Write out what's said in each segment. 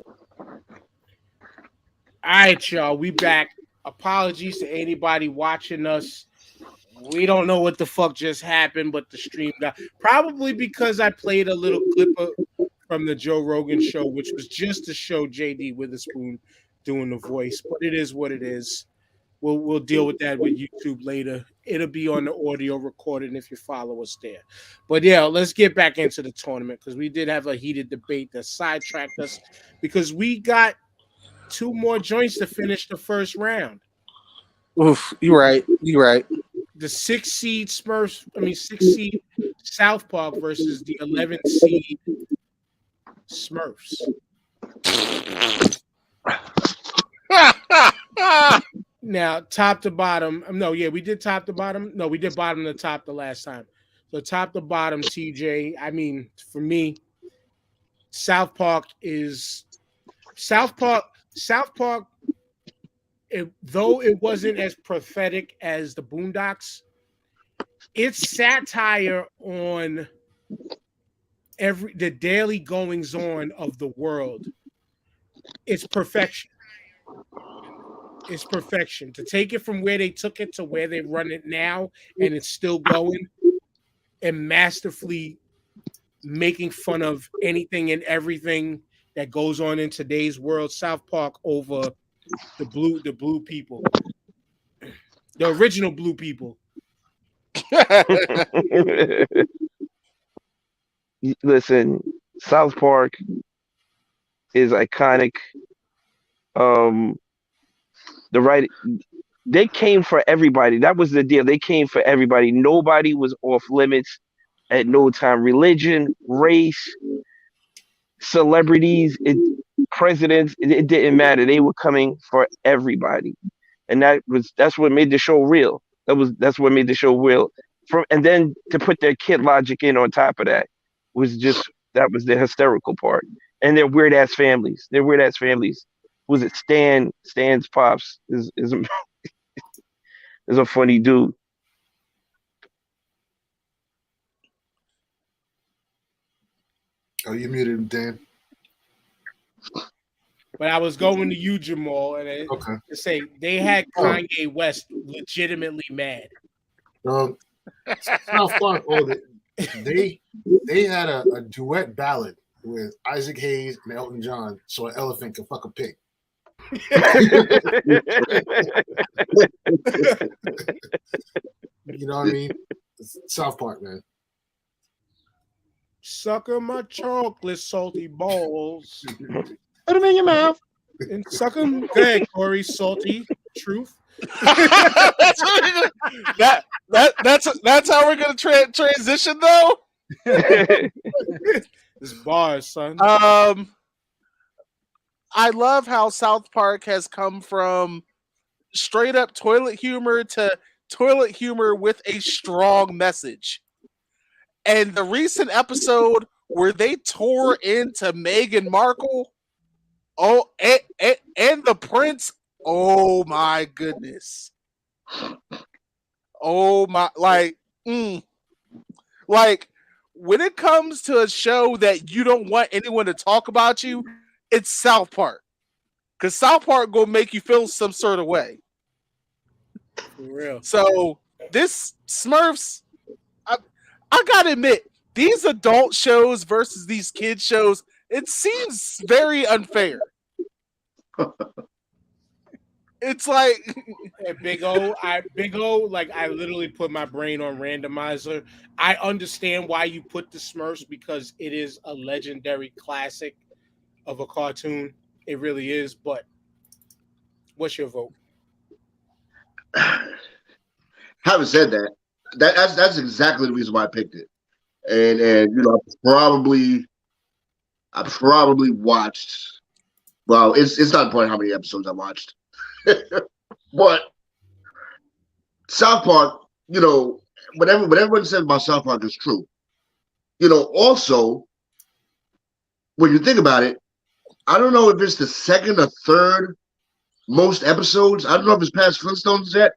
All right, y'all, we back. Apologies to anybody watching us. We don't know what the fuck just happened, but the stream got probably because I played a little clip from the Joe Rogan show, which was just to show JD Witherspoon doing the voice. But it is what it is. We'll deal with that with YouTube later. It'll be on the audio recording if you follow us there. But yeah, let's get back into the tournament because we did have a heated debate that sidetracked us because we got two more joints to finish the first round. Oof, you're right. You're right. The 6 seed South Park versus the 11th seed Smurfs. Now, top to bottom. No, yeah, we did top to bottom. No, we did bottom to top the last time. So top to bottom, TJ. I mean, for me, South Park. Though it wasn't as prophetic as the Boondocks, it's satire on the daily goings on of the world. It's perfection. It's perfection. To take it from where they took it to where they run it now, and it's still going, and masterfully making fun of anything and everything that goes on in today's world. South Park over the blue people, the original blue people. Listen, South Park is iconic. They came for everybody. That was the deal. They came for everybody. Nobody was off limits at no time. Religion, race, celebrities, presidents, it didn't matter. They were coming for everybody. And that's what made the show real. That's what made the show real. And then to put their kid logic in on top of that was the hysterical part. And their weird ass families. Was it Stan's pops is a funny dude. Oh, you muted him, Dan. But I was going to you, Jamal, and to say they had Kanye West legitimately mad. South Park, they had a duet ballad with Isaac Hayes and Elton John, so an elephant could fuck a pig. You know what I mean? South Park, man. Sucker my chocolate salty balls. Put them in your mouth. And suck them. Go ahead, Corey. Salty truth. That's how we're gonna transition, though. This bars, son. I love how South Park has come from straight up toilet humor to toilet humor with a strong message. And the recent episode where they tore into Meghan Markle, and the prince, oh my goodness. Oh my, like when it comes to a show that you don't want anyone to talk about you, it's South Park. Because South Park gonna make you feel some sort of way. For real. So this Smurfs, I gotta admit, these adult shows versus these kid shows, it seems very unfair. It's like Big O, like I literally put my brain on randomizer. I understand why you put the Smurfs because it is a legendary classic of a cartoon. It really is, but what's your vote? Having said that, that's exactly the reason why I picked it. And you know, I probably watched. Well, it's not important how many episodes I watched, but South Park. You know, what everyone says about South Park is true. You know, also when you think about it, I don't know if it's the second or third most episodes. I don't know if it's past Flintstones yet,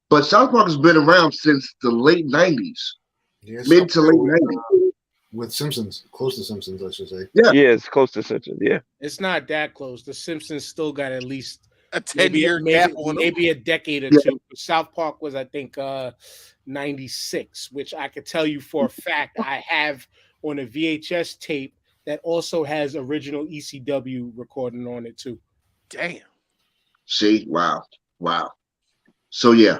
but South Park has been around since the late '90s. Yes, Mid to late 90s. with Simpsons, close to Simpsons, I should say. Yeah, it's close to Simpsons. Yeah. It's not that close. The Simpsons still got at least A 10-year maybe, gap on them. maybe a decade or Yeah. two. South Park was, I think, 96, which I could tell you for a fact I have on a VHS tape that also has original ECW recording on it too. Damn. See, wow. So yeah,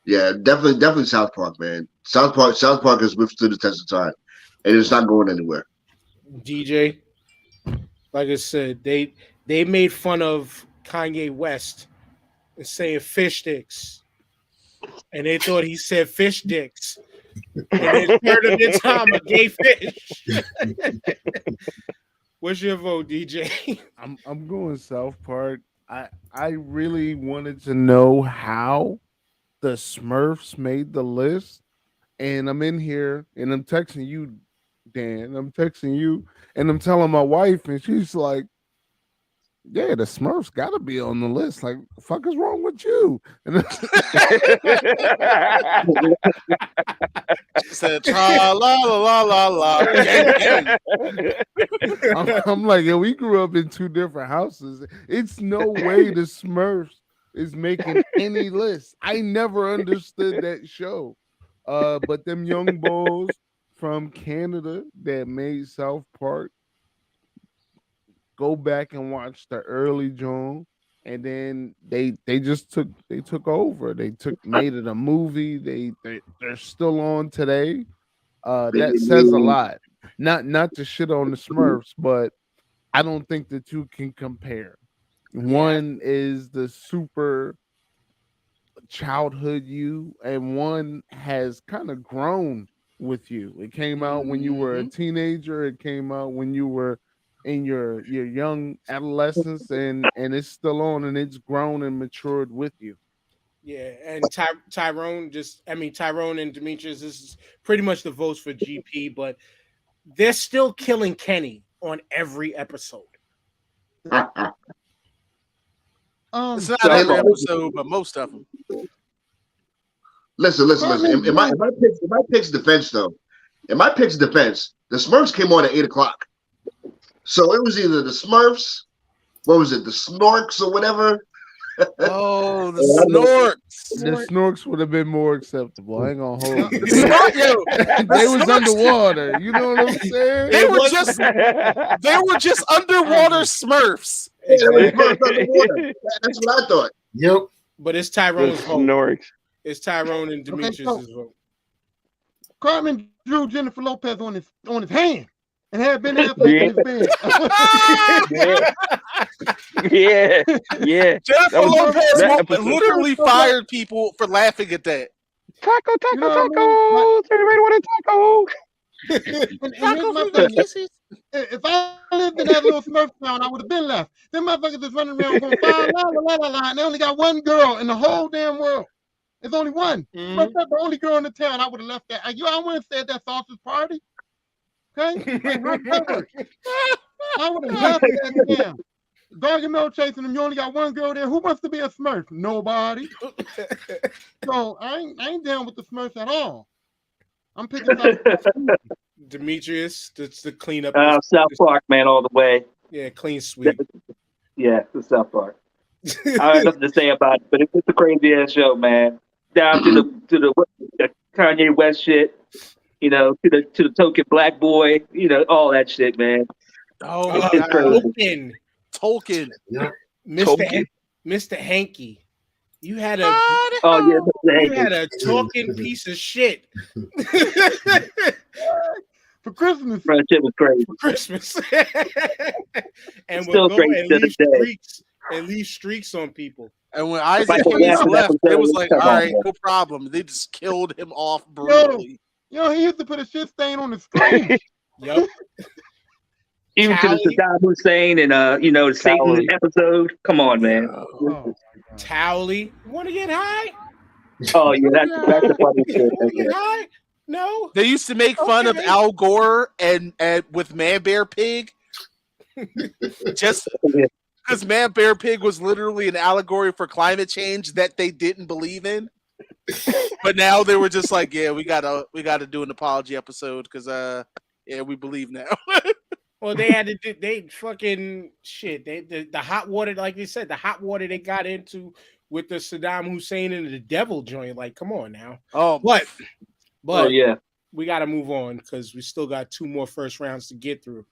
definitely South Park, man. South Park has withstood the test of time, and it's not going anywhere. DJ, like I said, they made fun of Kanye West and saying fish sticks, and they thought he said fish dicks, and they turned him into I'm a gay fish. What's your vote, DJ? I'm going South Park. I really wanted to know how the Smurfs made the list, and I'm in here and I'm texting you, Dan. I'm texting you, and I'm telling my wife, and she's like, "Yeah, the Smurfs got to be on the list. Like, the fuck is wrong with you?" And She said, tra la la la la la. Gang, gang. I'm like, "Yeah, we grew up in two different houses. It's no way the Smurfs is making any list. I never understood that show. But them young bulls from Canada that made South Park, go back and watch the early John, and then they took over. They made it a movie. They're still on today. That says a lot. Not to shit on the Smurfs, but I don't think the two can compare. One is the super childhood you, and one has kind of grown with you. It came out when you were a teenager. It came out when you were in your young adolescence, and it's still on, and it's grown and matured with you. Yeah, and Tyrone and Demetrius, this is pretty much the votes for GP, but they're still killing Kenny on every episode. It's not every episode, but most of them. Listen. In my pick's defense, though, the Smurfs came on at 8:00, so it was either the Smurfs, what was it, the Snorks or whatever. Oh, the Snorks. The Snorks would have been more acceptable. I ain't gonna hold you. Yo, They was Snorks- underwater. You know what I'm saying? They were just underwater Smurfs. Yeah, the Smurfs underwater. That's what I thought. Yep. But it's Tyrone's vote. Snorks. It's Tyrone and Demetrius' vote. Cartman drew Jennifer Lopez on his hand and had Ben Affleck in his bed. Yeah. Jennifer was- Lopez that episode- literally fired people for laughing at that. Taco. You know what I Everybody want a taco. And here's my thing. If I lived in that little Smurf town, I would have been left. Them motherfuckers is running around going la, and they only got one girl in the whole damn world. There's only one. Smurf, that's the only girl in the town. I would have left that. I wouldn't have said that sausage party. Okay? I would have left that town. Gargamel chasing them. You only got one girl there. Who wants to be a Smurf? Nobody. So I ain't down with the Smurfs at all. I'm picking up. Demetrius, that's the cleanup. South Park, man, all the way. Yeah, clean sweep. Yeah, the South Park. I have nothing to say about it, but it's a crazy ass show, man. Down to the Kanye West shit, to the token black boy, all that shit, man. Oh Uh, my God. Tolkien, Yep. Mr. Hanky, you had a Oh yeah, you had a talking piece of shit For Christmas. that shit was crazy. for Christmas, and Still would go great and to this day. leave streaks on people. And when Isaac Michael Hayes Jackson left, episode it was was like, come all on, right, man. no problem. They just killed him off brutally. He used to put a shit stain on the screen. Yep. Even to the Tally. Saddam Hussein and the Satan Tally. episode. Come on, man. Oh, Towley, want to get high? Oh yeah, that's the funny shit. Want to get high? No. They used to make fun of Okay. Al Gore and with Man Bear Pig, just because Man Bear Pig was literally an allegory for climate change that they didn't believe in. But now they were just like, yeah, we gotta do an apology episode because Yeah, we believe now. Well, they had to. They fucking shit. The hot water, like they said, the hot water they got into with the Saddam Hussein and the devil joint. Like, come on now. Oh, But Oh yeah. we got to move on because we still got 2 more first rounds to get through.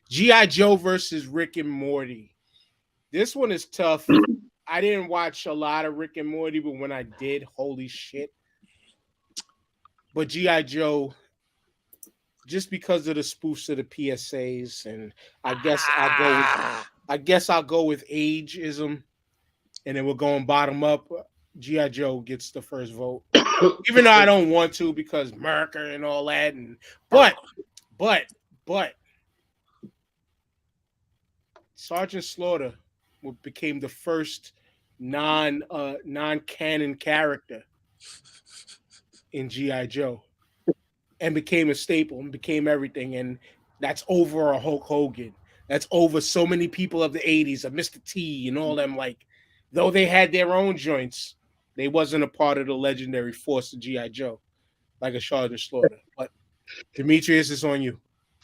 G.I. Joe versus Rick and Morty. This one is tough. I didn't watch a lot of Rick and Morty, but when I did, holy shit. But G.I. Joe, just because of the spoofs of the PSAs, and I guess I'll go with ageism, and then we're going bottom up. G.I. Joe gets the first vote. Even though I don't want to because America and all that, and but Sergeant Slaughter became the first non-canon character in G.I. Joe and became a staple and became everything. And that's over a Hulk Hogan. That's over so many people of the 80s, a Mr. T and all them. Like, though they had their own joints, they wasn't a part of the legendary force of G.I. Joe, like a Sergeant Slaughter. But Demetrius, it's on you.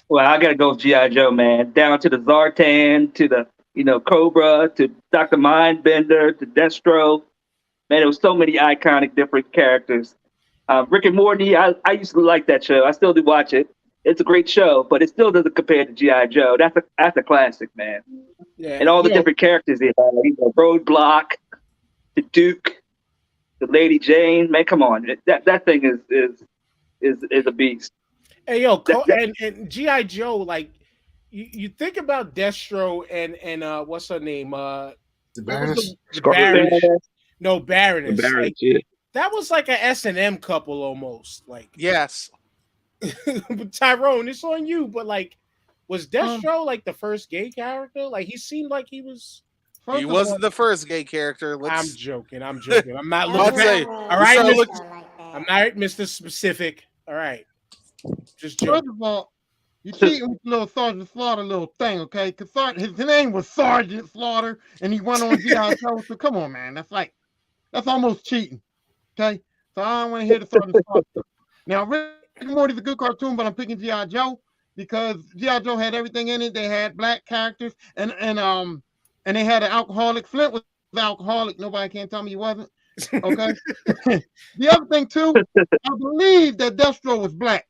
Well, I gotta go with G.I. Joe, man. Down to the Zartan, to the Cobra, to Dr. Mindbender, to Destro. Man, there was so many iconic different characters. Rick and Morty, I used to like that show. I still do watch it. It's a great show, but it still doesn't compare to G.I. Joe. That's a classic, man. Yeah, And all the different characters they had, Roadblock, the Duke, the Lady Jane. Man, come on, that thing is a beast. Hey, yo, and G.I. Joe, like, you think about Destro and what's her name? The Baroness? Baroness. No, Baroness. Baroness, Like, yeah. that was like an S&M couple almost. Like, yes. but Tyrone, it's on you. But like, was Destro like the first gay character? Like, he seemed like he was. He wasn't the first gay character. I'm joking. I'm not I'd looking. say, All right, look, I'm not Mr. Specific. All right, just joking. First of all, you cheating with little Sergeant Slaughter little thing, okay? Because his name was Sergeant Slaughter, and he went on G.I. Joe. So come on, man, that's almost cheating, okay? So I don't want to hear the Sergeant Slaughter stuff. Now, Rick and Morty's a good cartoon, but I'm picking G.I. Joe because G.I. Joe had everything in it. They had black characters, and they had an alcoholic. Flint was alcoholic. Nobody can tell me he wasn't. Okay. The other thing too, I believe that Destro was black.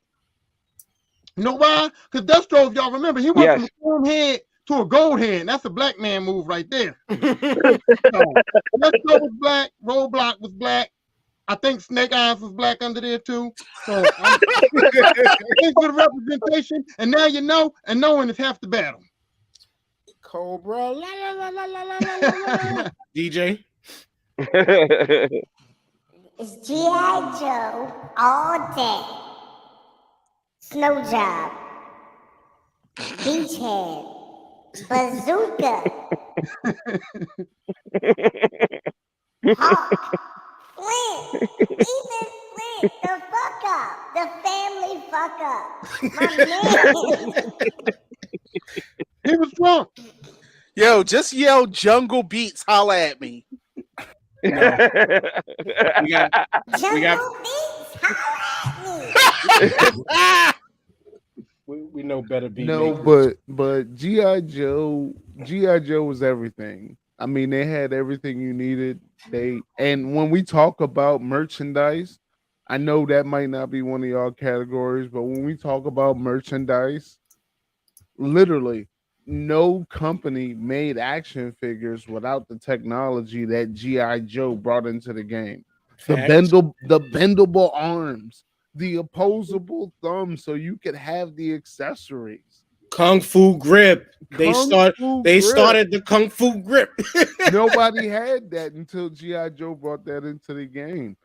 You know why? Because Destro, if y'all remember, he went from a chrome head to a gold head. And that's a black man move right there. So, Destro was black. Roadblock was black. I think Snake Eyes was black under there too. So thanks for the representation. And now you know, and knowing is half the battle. Cobra, la la la la la la la. DJ. It's G.I. Joe all day. Snow Job. Beachhead. Bazooka. Hawk. Flint. Even Flint. The fuck up. The family fuck up. My man. He was drunk. Yo, just yell Jungle Beats, holla at me. We got Jungle Beats, holla at me. we know better. But G.I. Joe was everything. I mean, they had everything you needed. And when we talk about merchandise, I know that might not be one of y'all categories, but when we talk about merchandise, literally no company made action figures without the technology that G.I. Joe brought into the game. The bendable arms, the opposable thumb, so you could have the accessories. Kung Fu grip. They started the Kung Fu grip. Nobody had that until G.I. Joe brought that into the game.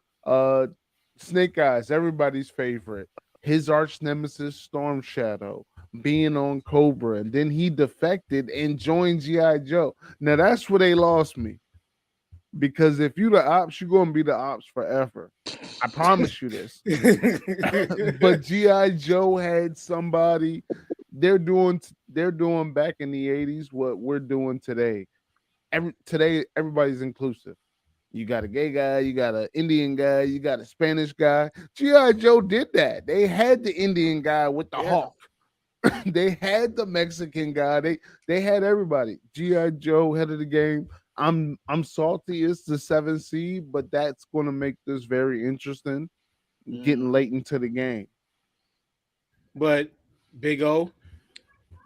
Snake Eyes, everybody's favorite. His arch nemesis, Storm Shadow, being on Cobra, and then he defected and joined G.I. Joe. Now that's where they lost me. Because if you the ops, you're gonna be the ops forever. I promise you this. But G.I. Joe had somebody, they're doing back in the 80s what we're doing today. Today, everybody's inclusive. You got a gay guy, you got an Indian guy, you got a Spanish guy. G.I. Joe did that. They had the Indian guy with the hawk. They had the Mexican guy. They had everybody. G.I. Joe head of the game. I'm salty it's the 7th seed, but that's going to make this very interesting. Getting late into the game. But Big O,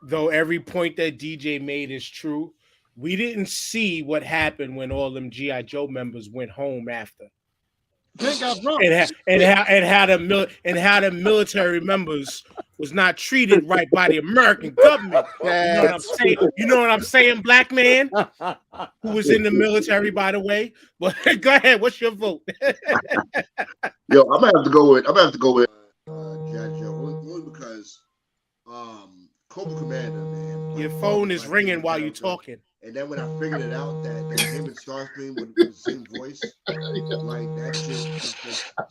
though every point that DJ made is true, we didn't see what happened when all them G.I. Joe members went home after. They got drunk. And how the military members was not treated right by the American government. You know what I'm saying? You know what I'm saying, black man? Who was in the military, by the way. But go ahead, what's your vote? Yo, I'm gonna have to go with G.I. Joe only because Cobra Commander, man. Your phone is ringing while you're talking. And then when I figured it out that him and Starscream with the same voice, like that shit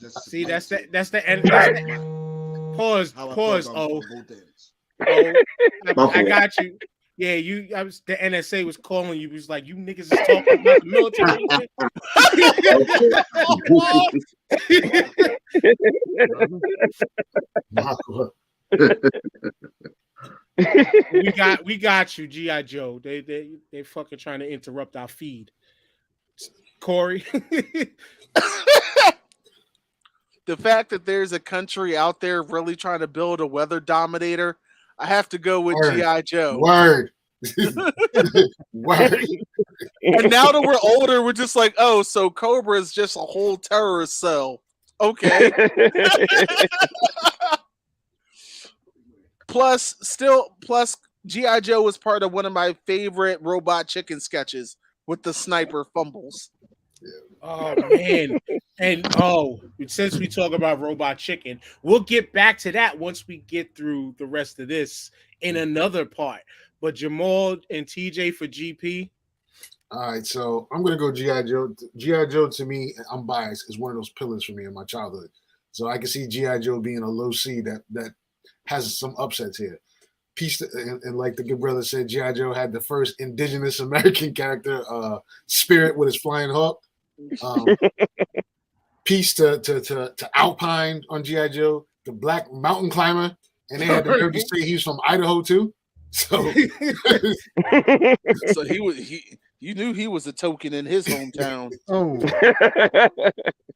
just see, that's the end. Pause. Oh, I got you. Yeah, the NSA was calling you. He was like, you niggas is talking about the military. we got you, G.I. Joe. They fucking trying to interrupt our feed. Corey. The fact that there's a country out there really trying to build a weather dominator, I have to go with G.I. Joe. Word. Word. And now that we're older, we're just like, oh, so Cobra is just a whole terrorist cell. Okay. Plus, G.I. Joe was part of one of my favorite Robot Chicken sketches with the sniper fumbles. Oh man. And since we talk about Robot Chicken, we'll get back to that once we get through the rest of this in another part. But Jamal and TJ for GP. All right, so I'm gonna go G.I. Joe. G.I. Joe to me, I'm biased, is one of those pillars for me in my childhood. So I can see G.I. Joe being a low C that has some upsets here. Peace and like the good brother said, G.I. Joe had the first indigenous American character, Spirit with his flying hawk. Peace to Alpine on G.I. Joe, the black mountain climber, and they had the nerve to say he's from Idaho too. So, so you knew he was a token in his hometown. Oh,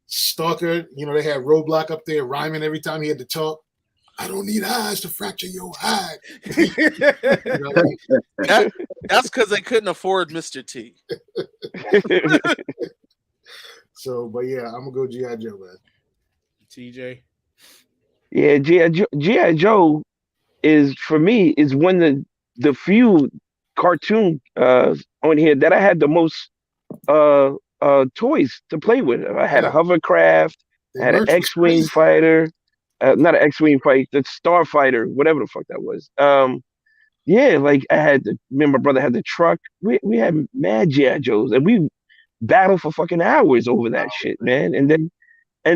Stalker, they had Roadblock up there rhyming every time he had to talk. I don't need eyes to fracture your hide. That's because they couldn't afford Mr. T. So, but yeah, I'm gonna go G.I. Joe, man. TJ. Yeah, G.I. Joe is for me is one of the few cartoon on here that I had the most toys to play with. I had a hovercraft, I had an X-wing fighter, not an X-wing fight, the Starfighter, whatever the fuck that was. Yeah, like me and my brother had the truck. We had mad G.I. Joes, and we battled for fucking hours over that shit, man. And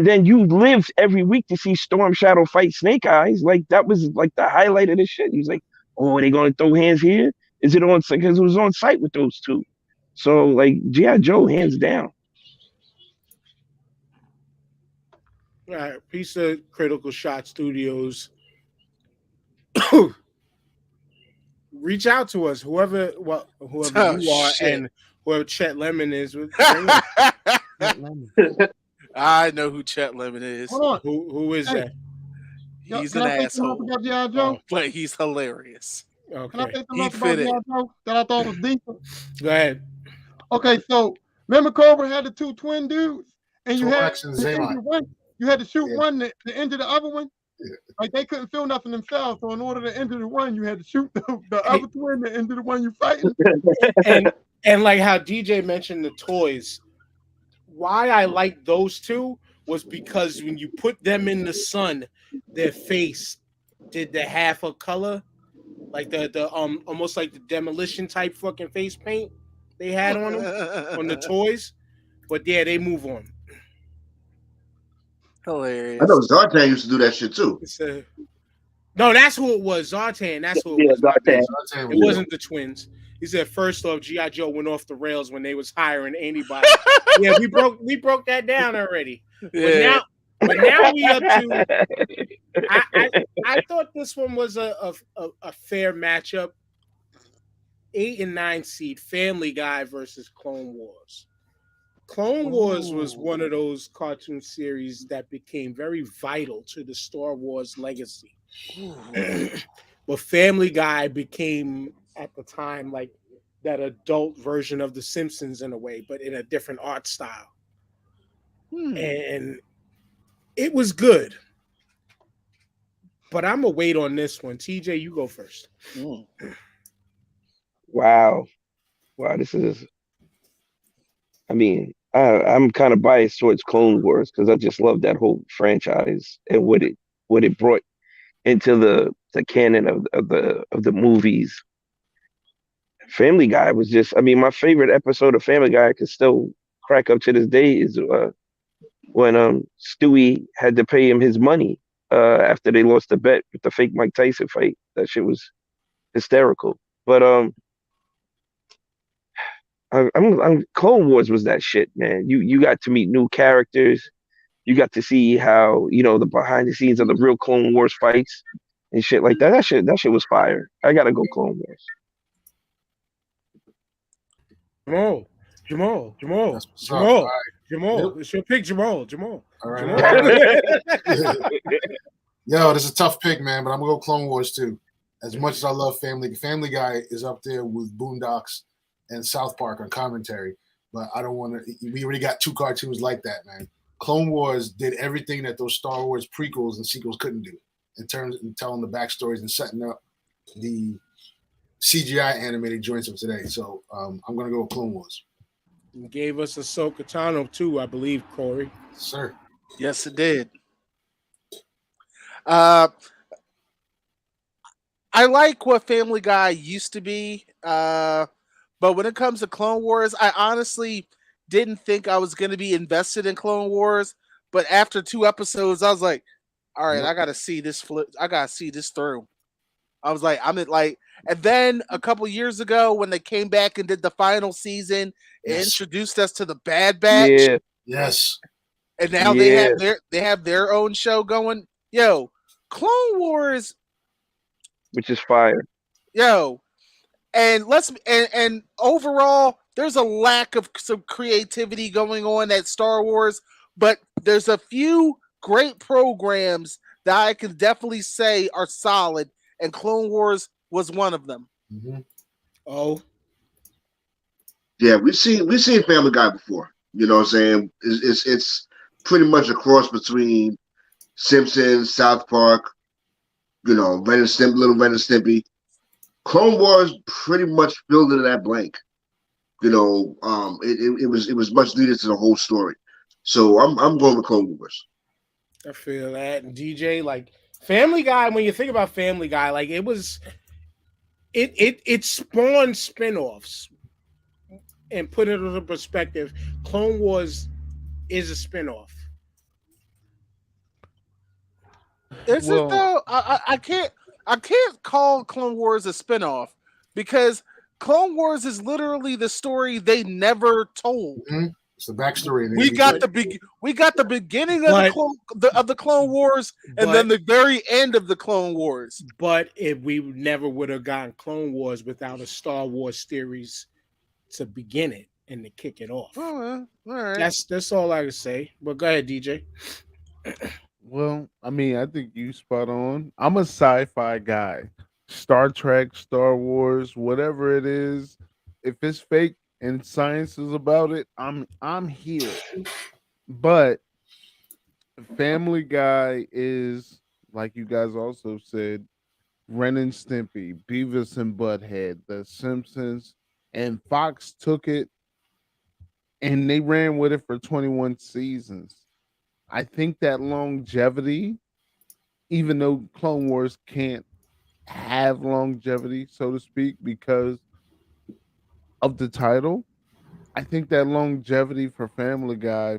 then you lived every week to see Storm Shadow fight Snake Eyes. Like that was like the highlight of the shit. He was like, "Oh, are they gonna throw hands here? Is it on?" Because it was on site with those two. So like G.I. Joe, hands down. All right, piece of Critical Shot Studios. Reach out to us, whoever you are, shit. and whoever Chet Lemon is. I know who Chet Lemon is. hold on. Who is that? He's Can an I say something asshole, about G.I. Joe? but he's hilarious. Can I Okay, say He something fit about it. G.I. Joe that I thought was decent? go ahead. Okay, so remember Cobra had the two twin dudes, and you had Thorax and to Xenon. injure one. You had to shoot Yeah. one to injure the other one. Yeah. Like they couldn't feel nothing themselves, so in order to injure the one, you had to shoot the other twin to injure the one you fighting. And like how DJ mentioned the toys, why I like those two was because when you put them in the sun, their face did the half a color, like the almost like the demolition type fucking face paint they had on them on the toys. But yeah, they move on. Hilarious. I know Zartan used to do that shit too. No, that's who it was. Zartan. That's who it Yeah, was. Zartan. It wasn't the twins. He said first off, G.I. Joe went off the rails when they was hiring anybody. Yeah, we broke that down already. But Yeah. But now we up to. I thought this one was a fair matchup. 8 and 9 seed Family Guy versus Clone Wars. Clone Wars was one of those cartoon series that became very vital to the Star Wars legacy. But Family Guy became at the time like that adult version of The Simpsons in a way, but in a different art style. And it was good. But I'm gonna wait on this one. TJ, you go first. Wow. This is. I mean, I'm kind of biased towards Clone Wars because I just love that whole franchise and what it brought into the canon of the movies. Family Guy was just. I mean, my favorite episode of Family Guy I can still crack up to this day is when Stewie had to pay him his money after they lost the bet with the fake Mike Tyson fight. That shit was hysterical. But I'm Clone Wars was that shit, man. You got to meet new characters. You got to see how the behind the scenes of the real Clone Wars fights and shit like that. That shit was fire. I gotta go Clone Wars. Jamal. It's your pick, Jamal. All right. Yo, this is a tough pick, man, but I'm gonna go Clone Wars too. As much as I love Family Guy is up there with Boondocks and South Park on commentary, but I don't want to. We already got two cartoons like that, man. Clone Wars did everything that those Star Wars prequels and sequels couldn't do in terms of telling the backstories and setting up the CGI animated joints of today. So I'm gonna go with Clone Wars. You gave us Ahsoka Tano too, I believe, Corey. Sir. Yes, it did. I like what Family Guy used to be, but when it comes to Clone Wars, I honestly didn't think I was going to be invested in Clone Wars. But after 2 episodes, I was like, "All right, I got to see this flip. I got to see this through." I was like, and then a couple years ago when they came back and did the final season, it introduced us to the Bad Batch. Yeah. Yes. And now they have their own show going. Yo, Clone Wars, which is fire. Yo, and and overall, there's a lack of some creativity going on at Star Wars, but there's a few great programs that I can definitely say are solid, and Clone Wars was one of them. Mm-hmm. Oh, yeah, we've seen Family Guy before. You know what I'm saying? It's pretty much a cross between Simpsons, South Park, Ren and Stimpy, Little Ren and Stimpy. Clone Wars pretty much filled in that blank. It was much needed to the whole story. So I'm going with Clone Wars. I feel that. And DJ, like Family Guy, when you think about Family Guy, like it spawned spinoffs. And put it into perspective, Clone Wars is a spinoff. Is it though? I can't call Clone Wars a spinoff because Clone Wars is literally the story they never told. Mm-hmm. It's the backstory. We got the beginning of the Clone Wars and then the very end of the Clone Wars. But if we never would have gotten Clone Wars without a Star Wars series to begin it and to kick it off. All right. That's all I can say. But go ahead, DJ. Well, I mean, I think you spot on. I'm a sci-fi guy. Star Trek, Star Wars, whatever it is, if it's fake and science is about it, I'm here. But Family Guy is, like you guys also said, Ren and Stimpy, Beavis and Butthead, The Simpsons, and Fox took it and they ran with it for 21 seasons. I think that longevity, even though Clone Wars can't have longevity, so to speak, because of the title, I think that longevity for Family Guy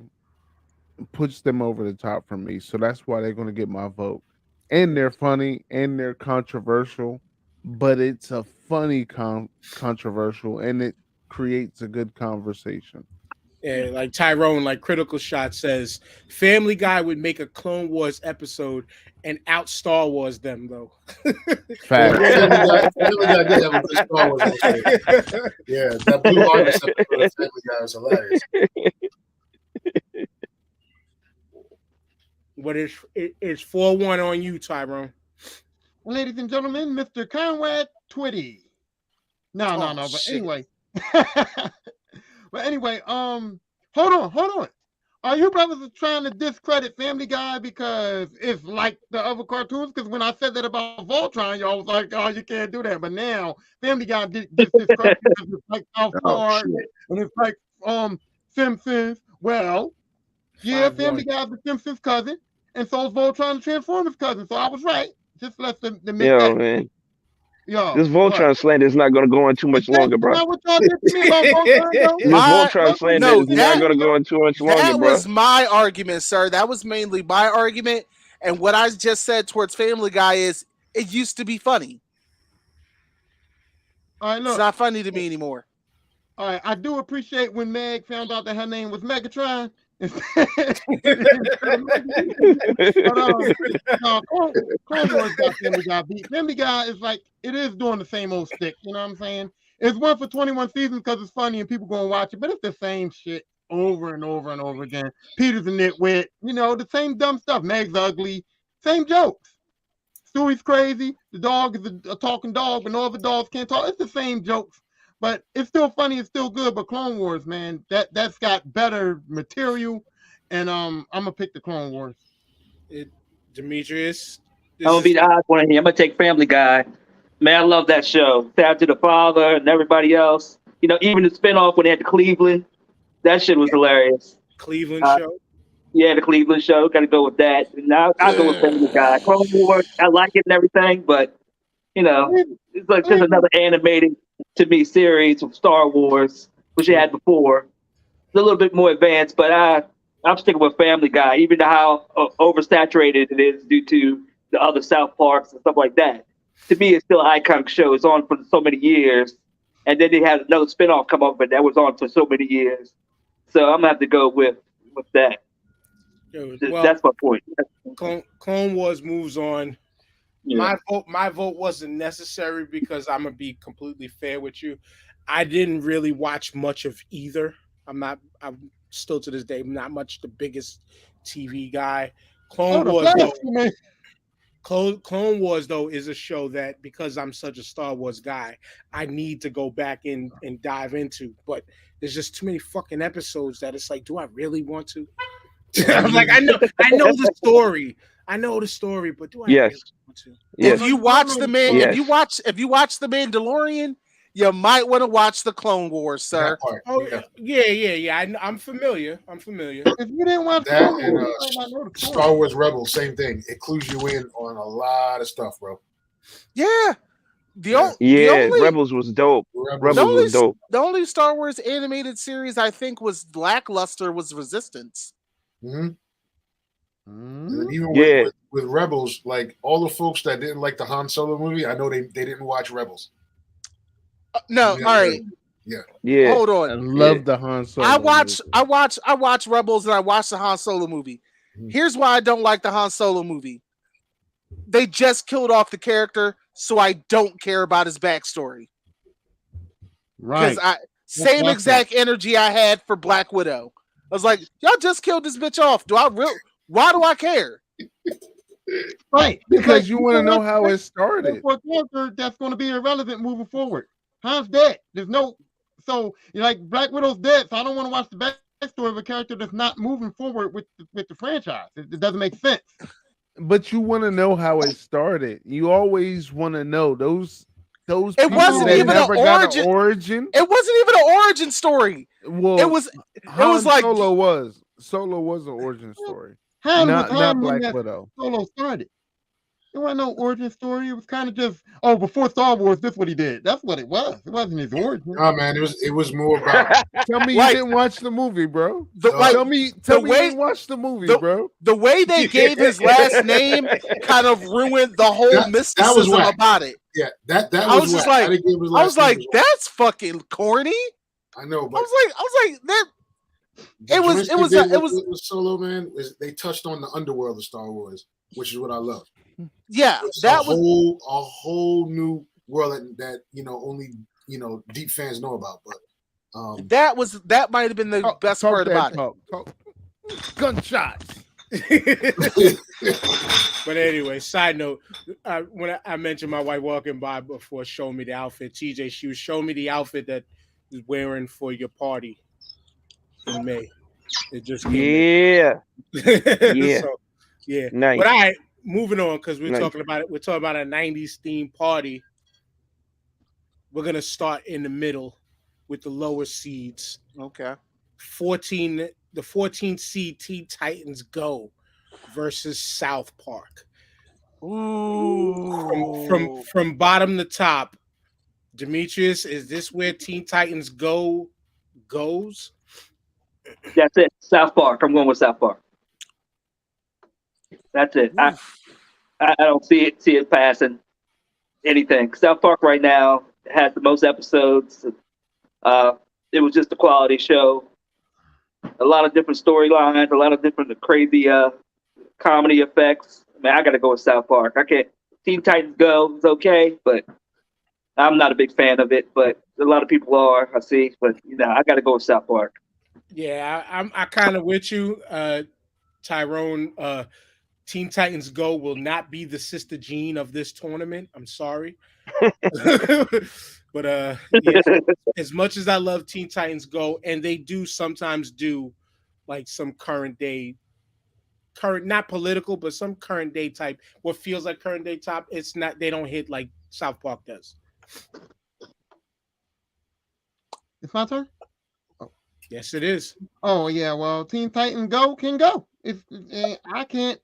puts them over the top for me. So that's why they're going to get my vote. And they're funny and they're controversial, but it's a funny controversial and it creates a good conversation. Yeah, like Tyrone, like Critical Shot says, Family Guy would make a Clone Wars episode and out Star Wars them though. Fact. Family Guy did have a good Star Wars episode. Yeah, that Blue Harvest episode of Family Guy was hilarious. But it's 4-1 on you, Tyrone. Ladies and gentlemen, Mr. Conrad Twitty. No. But shit. anyway, hold on. Are you brothers trying to discredit Family Guy because it's like the other cartoons? Because when I said that about Voltron, y'all was like, "Oh, you can't do that." But now Family Guy gets discredited because it's like South Park and it's like Simpsons. Well, yeah, 5-1. Family Guy's the Simpsons cousin, and so is Voltron the Transformers cousin. So I was right. Just let them make Yo, that. man. Yo, This Voltron slander is not going to go on too much longer, bro. Now what y'all did to me about Voltron, though? This Voltron slander is not going to go on too much longer, That bro. was my argument, sir. That was mainly my argument. And what I just said towards Family Guy is it used to be funny. All right, look. It's not funny to me anymore. All right, I do appreciate when Meg found out that her name was Megatron. Clone Wars got Family Guy beat. Family Guy is like, it is doing the same old stick, you know what I'm saying? It's one for 21 seasons because it's funny and people go and watch it, but it's the same shit over and over and over again. Peter's a nitwit, you know, the same dumb stuff. Meg's ugly, same jokes. Stewie's crazy. The dog is a talking dog, but no other dogs can't talk. It's the same jokes. But it's still funny, it's still good. But Clone Wars, man, that's got better material, and I'm gonna pick the Clone Wars. Demetrius, I'm gonna be the odd one here. I'm gonna take Family Guy. Man, I love that show. Shout out to the father and everybody else. You know, even the spinoff when they had the Cleveland, that shit was hilarious. Cleveland show. Yeah, the Cleveland show. Got to go with that. And now I'll go with Family Guy. Clone Wars, I like it and everything, but you know, it's like just another animated to me series of Star Wars, which you had before. It's a little bit more advanced, but I'm sticking with Family Guy, even how oversaturated it is due to the other South Parks and stuff like that. To me, it's still an iconic show. It's on for so many years, and then they had another spinoff come up, but that was on for so many years. So I'm gonna have to go with that. Well, that's my point. Clone Wars moves on. Yeah. My vote wasn't necessary because I'm gonna be completely fair with you. I didn't really watch much of either. I'm still to this day not much the biggest TV guy. Clone Wars though is a show that, because I'm such a Star Wars guy, I need to go back in and dive into. But there's just too many fucking episodes that it's like, do I really want to? I'm like, I know the story. I know the story, but do I really want to? If you watch if you watch The Mandalorian, you might want to watch the Clone Wars, sir. Oh yeah. I'm familiar. If you didn't watch that and Star Wars Rebels, same thing. It clues you in on a lot of stuff, bro. Yeah. Rebels was dope. Was dope. The only Star Wars animated series I think was lackluster was Resistance. Mm-hmm. And even with Rebels, like all the folks that didn't like the Han Solo movie, I know they didn't watch Rebels. No, all right. Yeah. Hold on. I love the Han Solo. I watch Rebels and I watched the Han Solo movie. Here's why I don't like the Han Solo movie. They just killed off the character, so I don't care about his backstory. Right. Because same exact energy I had for Black Widow. I was like, y'all just killed this bitch off. Why do I care? Right. Because you want to know how it started. For a character that's going to be irrelevant moving forward. Han's dead. So you're like, Black Widow's dead, so I don't want to watch the backstory of a character that's not moving forward with the franchise. It doesn't make sense. But you want to know how it started. You always want to know those it wasn't even an origin. It wasn't even an origin story. Well, it was like Solo was an origin story. Not Black Widow. Solo started. It wasn't no origin story. It was kind of just, before Star Wars, this is what he did. That's what it was. It wasn't his origin. Oh man, it was more about. Tell me you didn't watch the movie, bro. Tell me you didn't watch the movie, bro. The way they gave his last name kind of ruined the whole mysticism about it. Yeah, that I was just like, that's fucking corny. I know, but I was like that. It was Solo, man. They touched on the underworld of Star Wars, which is what I love. Yeah, It's that a was whole new world that only deep fans know about. But that might have been the best part about it. Talk. Gunshots. But anyway, side note, when I mentioned my wife walking by before showing me the outfit, TJ, she was showing me the outfit that is wearing for your party in May. It just came Yeah. Yeah. So, yeah. Nice. But all right, moving on because we're Nice. talking about it. We're talking about a 90s themed party. We're gonna start in the middle with the lower seeds. Okay. The 14 seed Teen Titans Go versus South Park. Ooh. From bottom to top, Demetrius, is this where Teen Titans Go goes? That's it. South Park. I'm going with South Park. That's it. I don't see it passing anything. South Park right now has the most episodes. It was just a quality show. A lot of different storylines, a lot of different crazy comedy effects. I mean, I got to go with South Park. I can't. Teen Titans Go is okay, but I'm not a big fan of it. But a lot of people are. I see, but I got to go with South Park. Yeah, I kind of with you, Tyrone. Teen Titans Go will not be the Sister Jean of this tournament. I'm sorry. But yeah, as much as I love Teen Titans Go, and they do sometimes do like some current, not political, but some current day type, what feels like current day top, it's not, they don't hit like South Park does. It's my turn? Yes, it is. Oh yeah, well, Teen Titan Go can go. I can't.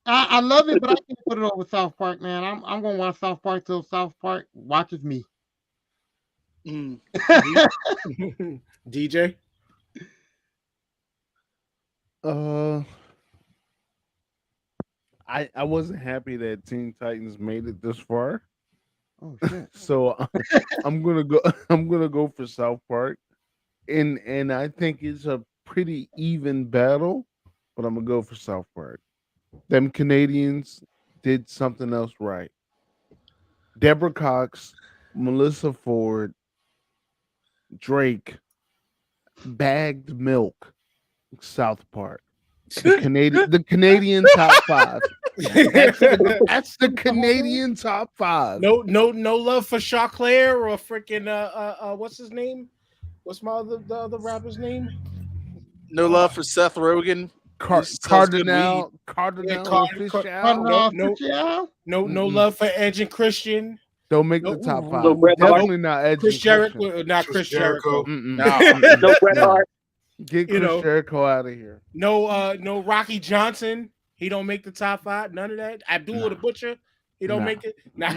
I love it, but I can't put it over South Park, man. I'm gonna watch South Park till South Park watches me. DJ. I wasn't happy that Teen Titans made it this far. Oh shit. So I'm gonna go for South Park. And I think it's a pretty even battle, but I'm gonna go for South Park. Them Canadians did something else right. Deborah Cox, Melissa Ford, Drake, bagged milk, South Park. The Canadian top 5. That's the Canadian top 5. No love for Chaclair or freaking what's his name? What's the other rapper's name? No love for Seth Rogen. Cardinal No love for Edge and Christian. Don't make the top 5. Definitely not Edge. Chris Jericho, not Chris Jericho. No Bret Hart. Get Chris Jericho out of here. No Rocky Johnson. He don't make the top 5. None of that. Abdul the Butcher. He don't make it. Nah.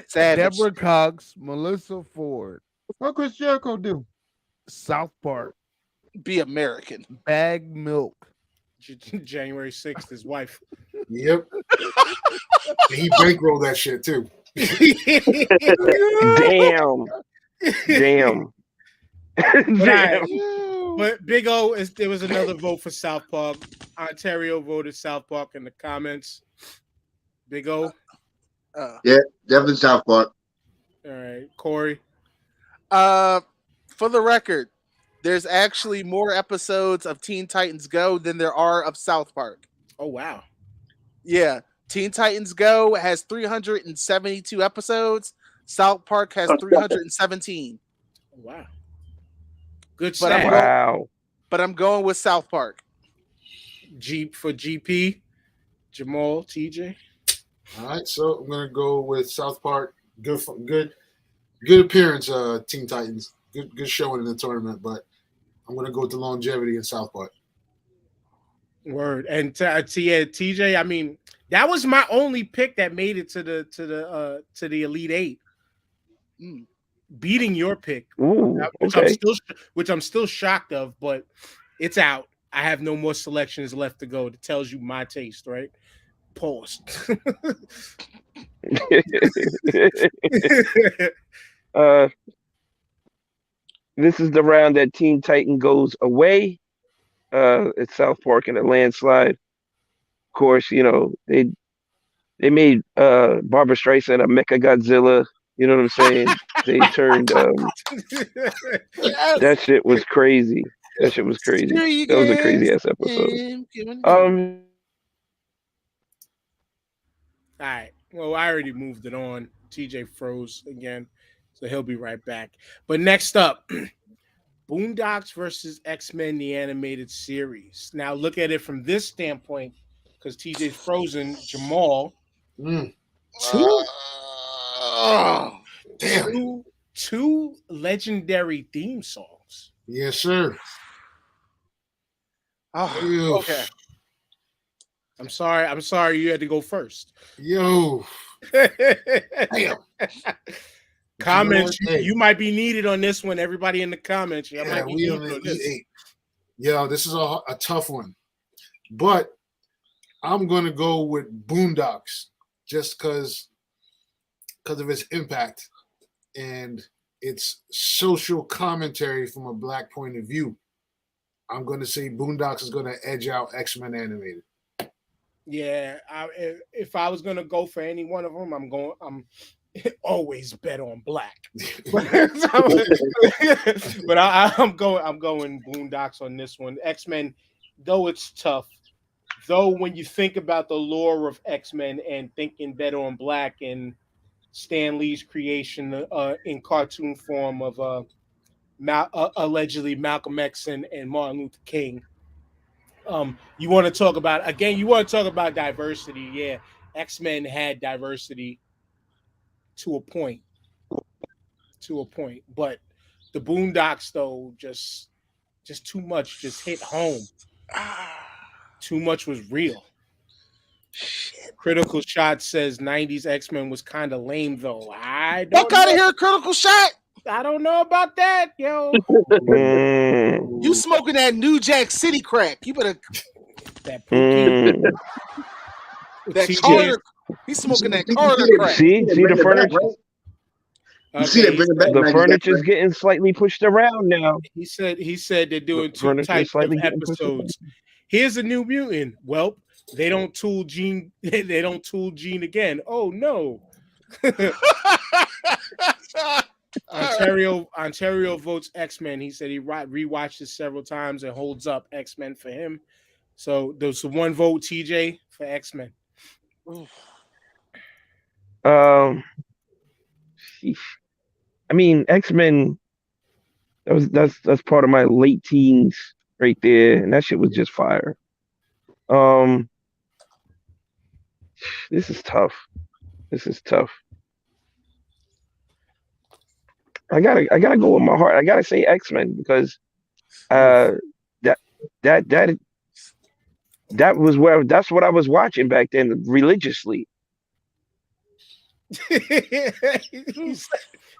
Deborah Cox, Melissa Ford. What Chris Jericho do? South Park. Be American. Bag milk. January 6th, his wife. Yep. He bankrolled that shit too. Damn. But Big O, there was another vote for South Park. Ontario voted South Park in the comments. Big O. Yeah, definitely South Park. All right, Corey. For the record, there's actually more episodes of Teen Titans Go than there are of South Park. Oh wow. Yeah, Teen Titans Go has 372 episodes. South Park has 317. Wow. Good but stat. But I'm going with South Park. Jeep for GP. Jamal, TJ. All right, so I'm gonna go with South Park. Good appearance, Teen Titans. Good showing in the tournament, but I'm gonna go with the longevity in South Park. Word. And TJ, I mean, that was my only pick that made it to the Elite Eight. Beating your pick, which I'm still shocked of, but it's out. I have no more selections left to go. It tells you my taste, right? Pause. This is the round that Teen Titan goes away. At South Park in a landslide. Of course, they made Barbara Streisand a Mecha Godzilla. You know what I'm saying? They turned that shit was crazy. That shit was crazy. That was a crazy ass episode. All right. Well, I already moved it on. TJ froze again, so he'll be right back. But next up, Boondocks versus X-Men, the animated series. Now look at it from this standpoint, because TJ's frozen. Jamal, two legendary theme songs. Yes, sir. Oh, okay. I'm sorry you had to go first. Yo. Damn. Comments, you might be needed on this one. Everybody in the comments, Yeah, might be we needed on the on this. E8. Yo, this is a tough one. But I'm going to go with Boondocks just because of its impact and its social commentary from a Black point of view. I'm going to say Boondocks is going to edge out X-Men Animated. Yeah, if I was going to go for any one of them, I'm always bet on Black. But I'm going Boondocks on this one. X-Men, though it's tough, though when you think about the lore of X-Men and thinking better on Black and Stan Lee's creation in cartoon form of allegedly Malcolm X and Martin Luther King. You want to talk about diversity. Yeah, X-Men had diversity to a point, but the Boondocks though just too much just hit home. Too much was real. Shit. Critical Shot says 90s X-Men was kind of lame though. I don't Fuck out of here, Critical Shot. I don't know about that, yo. You smoking that New Jack City crack? You better that that Carter. He's smoking that Carter crack. See the furniture. You see they bring it back. The furniture's getting slightly pushed around now. He said they're doing two types of episodes. Here's a New Mutant. Well, they don't tool Gene. They don't tool Gene again. Oh no. Ontario votes X-Men. He said he rewatched it several times and holds up X-Men for him. So there's one vote, TJ, for X-Men. I mean, X-Men. That's part of my late teens right there, and that shit was just fire. This is tough. I gotta go with my heart. I gotta say X-Men because that's what I was watching back then religiously.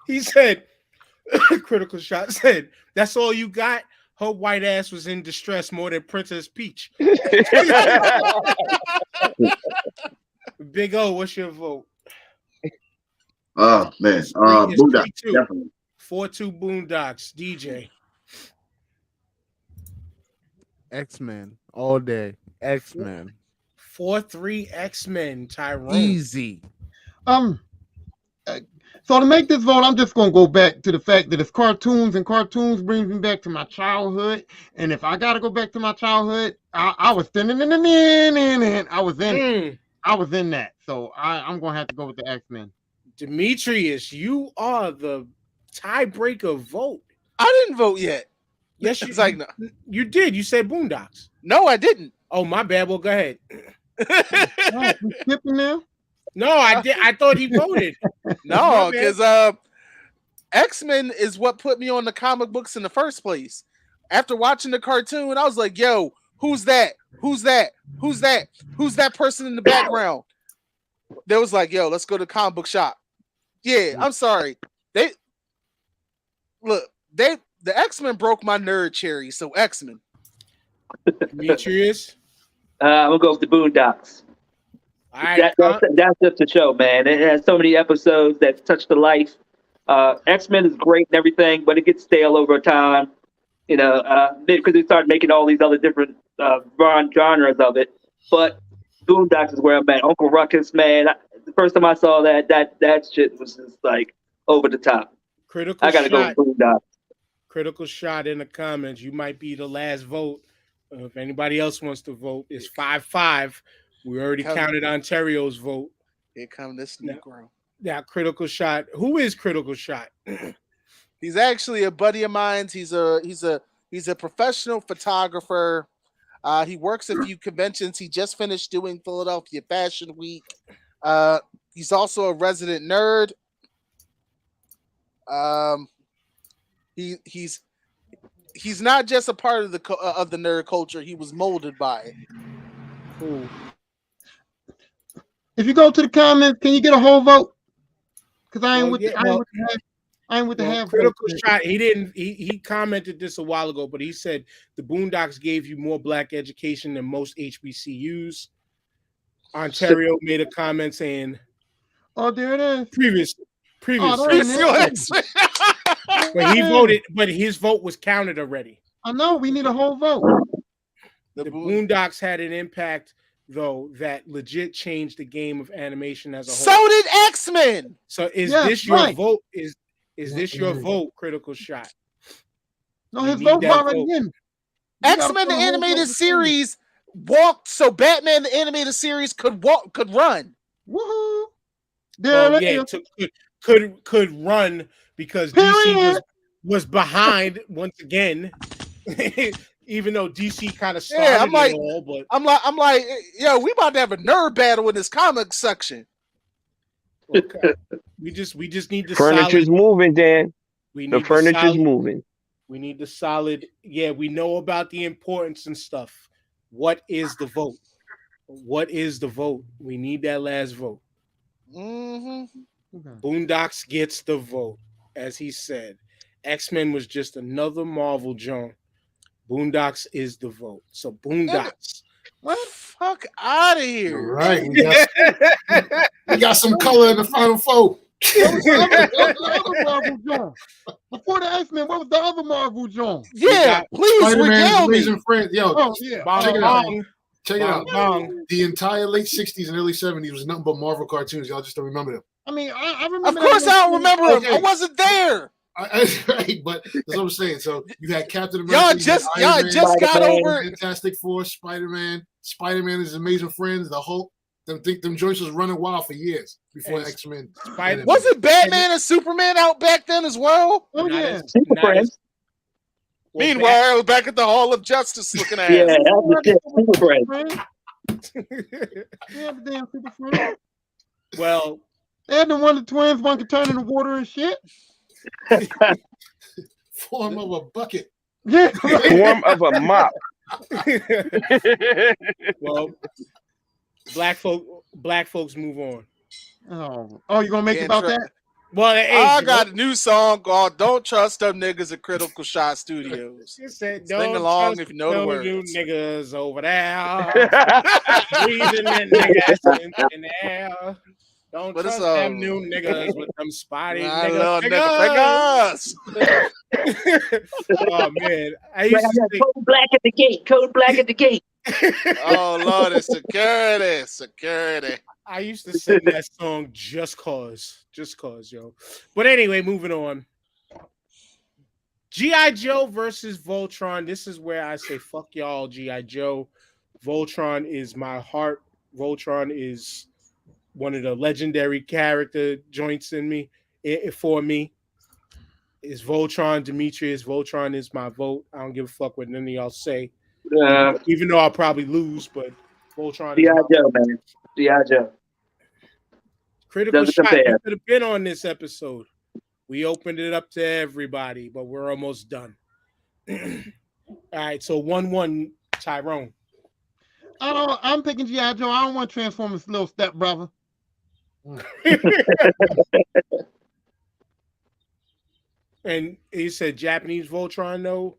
he said Critical Shot said that's all you got. Her white ass was in distress more than Princess Peach. Big O, what's your vote? Oh man, Boondocks, definitely. 4-2 Boondocks. DJ. X-Men all day. X-Men. 4-3 X-Men. Tyrone. Easy. So to make this vote, I'm just gonna go back to the fact that it's cartoons, and cartoons brings me back to my childhood. And if I gotta go back to my childhood, I was in that. So I'm gonna have to go with the X-Men. Demetrius, you are the tiebreaker vote. I didn't vote yet. Yes, you, it's like, no. You did. You said Boondocks. No, I didn't. Oh, my bad. Well, go ahead. You skipping now? No, I did. I thought he voted. No, because X-Men is what put me on the comic books in the first place. After watching the cartoon, I was like, yo, who's that? Who's that? Who's that? Who's that person in the background? They was like, yo, let's go to the comic book shop. Yeah, I'm sorry. The X-Men broke my nerd cherry, so X-Men. Demetrius? I'm gonna go with the Boondocks. All right, that's just a show, man. It has so many episodes that touch the life X-Men is great and everything, but it gets stale over time. Because they started making all these other different genres of it. But Boondocks is where I'm at. Uncle Ruckus, man. The first time I saw that shit was just like over the top. Critical I gotta shot. go with Boondocks. Critical shot in the comments. You might be the last vote. If anybody else wants to vote, it's 5-5. We already counted Ontario's vote. Here come this Negro. Now, critical shot. Who is critical shot? He's actually a buddy of mine. He's a professional photographer. He works at a few conventions. He just finished doing Philadelphia Fashion Week. He's also a resident nerd. He's not just a part of the nerd culture. He was molded by it. Cool. If you go to the comments, can you get a whole vote? Because I ain't with the half. Critical shot. He commented this a while ago, but he said the Boondocks gave you more black education than most HBCUs. Ontario made a comment saying, "Oh, there it is." Previous. But he voted, but his vote was counted already. I know. We need a whole vote. The Boondocks had an impact, though, that legit changed the game of animation as a whole. So did X-Men. So is this your vote? Is this your vote, critical shot? No, his vote's already in. X-Men the animated series walked so Batman the animated series could run. Woohoo! Could run because DC was behind once again. Even though DC kind of started it all, but I'm like, yo, we about to have a nerd battle in this comic section. Okay. we just need the furniture's moving, Dan. The furniture's moving. We need the solid. Yeah, we know about the importance and stuff. What is the vote? What is the vote? We need that last vote. Mm-hmm. Boondocks gets the vote, as he said. X-Men was just another Marvel joint. Boondocks is the vote. So Boondocks. What the fuck out of here? You're right. We got some color in the final four. Before the X-Men, what was the other Marvel joint? Yeah, please regale me. Check it out. The entire late 60s and early 70s was nothing but Marvel cartoons. Y'all just don't remember them. I mean, I remember. Of course, I don't remember them. I wasn't there. Right, but that's what I'm saying. So you had Captain America. Y'all just got over Fantastic Four, Spider-Man. Spider-Man is Amazing Friends. The Hulk. Them joints was running wild for years before X-Men. Wasn't Batman and Superman out back then as well? Oh yeah. Meanwhile, back at the Hall of Justice looking at yeah, Super Friends. Yeah, the damn Super Friends. Well, they had the one the twins one could turn into water and shit. Form of a bucket. Yeah. Form of a mop. Well, black folks move on. Oh, you gonna make it about that? Well, I got a new song called "Don't Trust Them Niggas" at Critical Shot Studios. Said, sing along if you know the words. You niggas over there, breathing in niggas in the air. Don't trust them new niggas with them spotty niggas. Oh man, I used to think, Code Black at the gate. Code Black at the gate. Oh Lord, it's security. I used to sing that song just cause, yo. But anyway, moving on. G.I. Joe versus Voltron. This is where I say, fuck y'all, G.I. Joe. Voltron is my heart. Voltron is one of the legendary character joints in me. For me, is Voltron. Demetrius. Voltron is my vote. I don't give a fuck what none of y'all say. Even though I'll probably lose, but Voltron. G.I. Joe, man. G.I. Joe. Critical shot. You could have been on this episode. We opened it up to everybody, but we're almost done. All right, so 1-1, Tyrone. I'm picking G.I. Joe. I don't want Transformers' little step brother. And he said Japanese Voltron, though.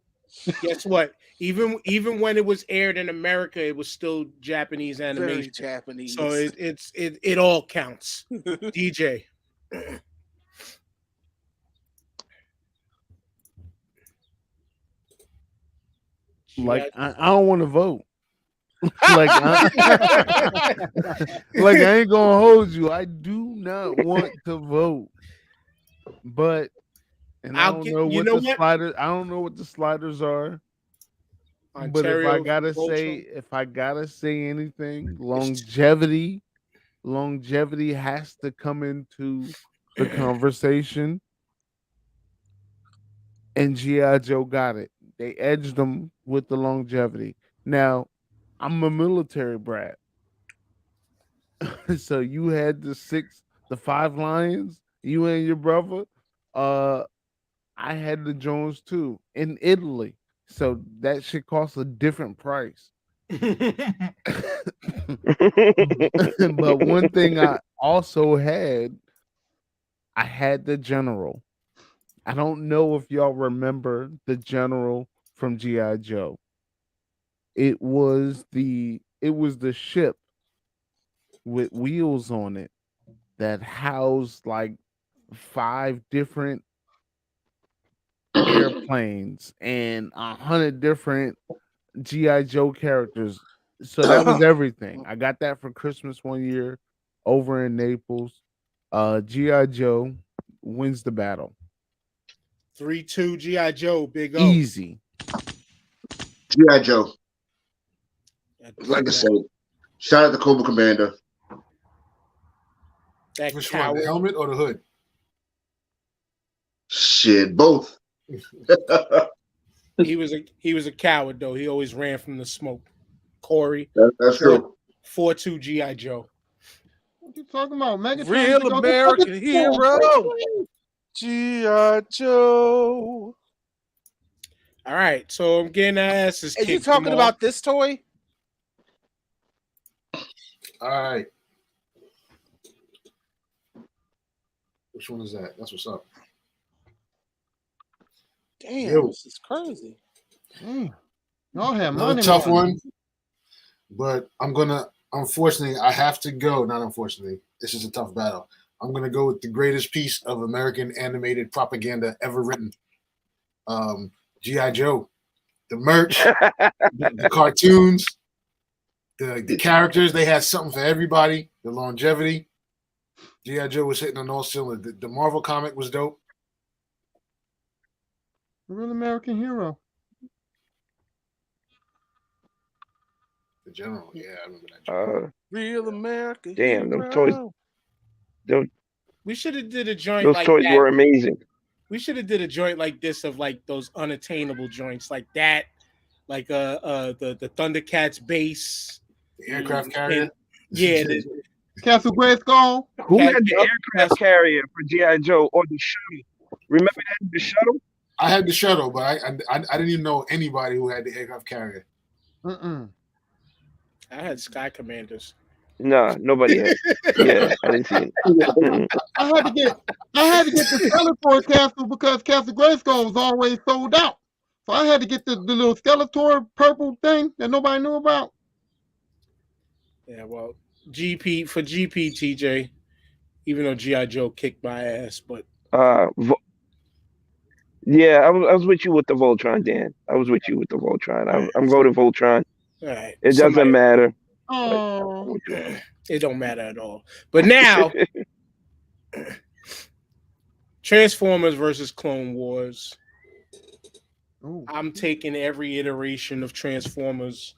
Guess what? Even when it was aired in America, it was still Japanese animation. Very Japanese. So it all counts. DJ. Like I don't want to vote. like like I ain't gonna hold you. I do not want to vote, but and I don't know what the sliders. I don't know what the sliders are. But if I gotta say anything, longevity has to come into the conversation. And G.I. Joe got it. They edged them with the longevity. Now, I'm a military brat. So you had the 5 lions, you and your brother. I had the Jones too in Italy. So that should cost a different price. But one thing I also had, I had the General. I don't know if y'all remember the General from G.I. Joe. It was the ship with wheels on it that housed like 5 different airplanes and 100 different G.I. Joe characters. So that was everything. I got that for Christmas one year over in Naples. G.I. Joe wins the battle. 3-2 G.I. Joe, Big O. Easy. G.I. Joe. Like I said, shout out to Cobra Commander. Which one, the helmet or the hood? Shit, both. He was a coward though. He always ran from the smoke. Corey. That's true. 4-2 G.I. Joe. What you talking about? Megatron, Real American hero. G.I. Joe. All right, so I'm getting our asses kicked. Are you talking about this toy? All right. Which one is that? That's what's up. Damn, this is crazy. Y'all have another tough one, but I'm gonna. Unfortunately, I have to go. Not unfortunately, this is a tough battle. I'm gonna go with the greatest piece of American animated propaganda ever written. G.I. Joe, the merch, the cartoons, the characters. They had something for everybody. The longevity. G.I. Joe was hitting on all cylinders. The Marvel comic was dope. The Real American Hero. The General, yeah, I remember that. Real American. Damn, Hero. them toys. We should have did a joint. Those like toys that. were amazing. We should have did a joint like this of like those unattainable joints like that, like the Thundercats base, the aircraft carrier. Yeah, Castle Grayskull. Who had the aircraft carrier for G.I. Joe or the shuttle? Remember that the shuttle? I had the shuttle, but I didn't even know anybody who had the aircraft carrier. I had Sky Commanders. Nah, nobody had. Yeah, I didn't see it. I had to get the Skeletor castle because Castle Grayskull was always sold out. So I had to get the little Skeletor purple thing that nobody knew about. Yeah, well, GP TJ, even though G.I. Joe kicked my ass, but yeah, I was with you with the Voltron, Dan. I was with you with the Voltron. I'm voting Voltron. All right, it doesn't matter. Oh, it don't matter at all. But now, Transformers versus Clone Wars. I'm taking every iteration of Transformers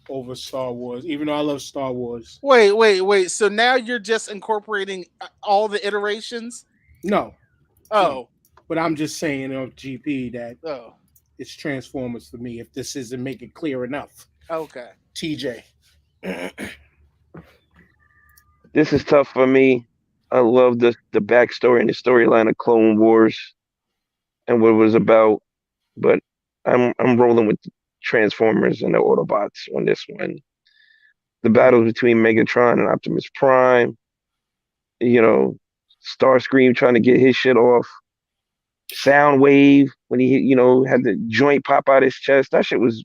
over Star Wars, even though I love Star Wars. Wait. So now you're just incorporating all the iterations? No. Oh. But I'm just saying of GP that it's Transformers for me, if this isn't making clear enough. Okay. TJ. This is tough for me. I love the backstory and the storyline of Clone Wars and what it was about, but I'm rolling with Transformers and the Autobots on this one. The battles between Megatron and Optimus Prime, Starscream trying to get his shit off, Soundwave when he had the joint pop out his chest. That shit was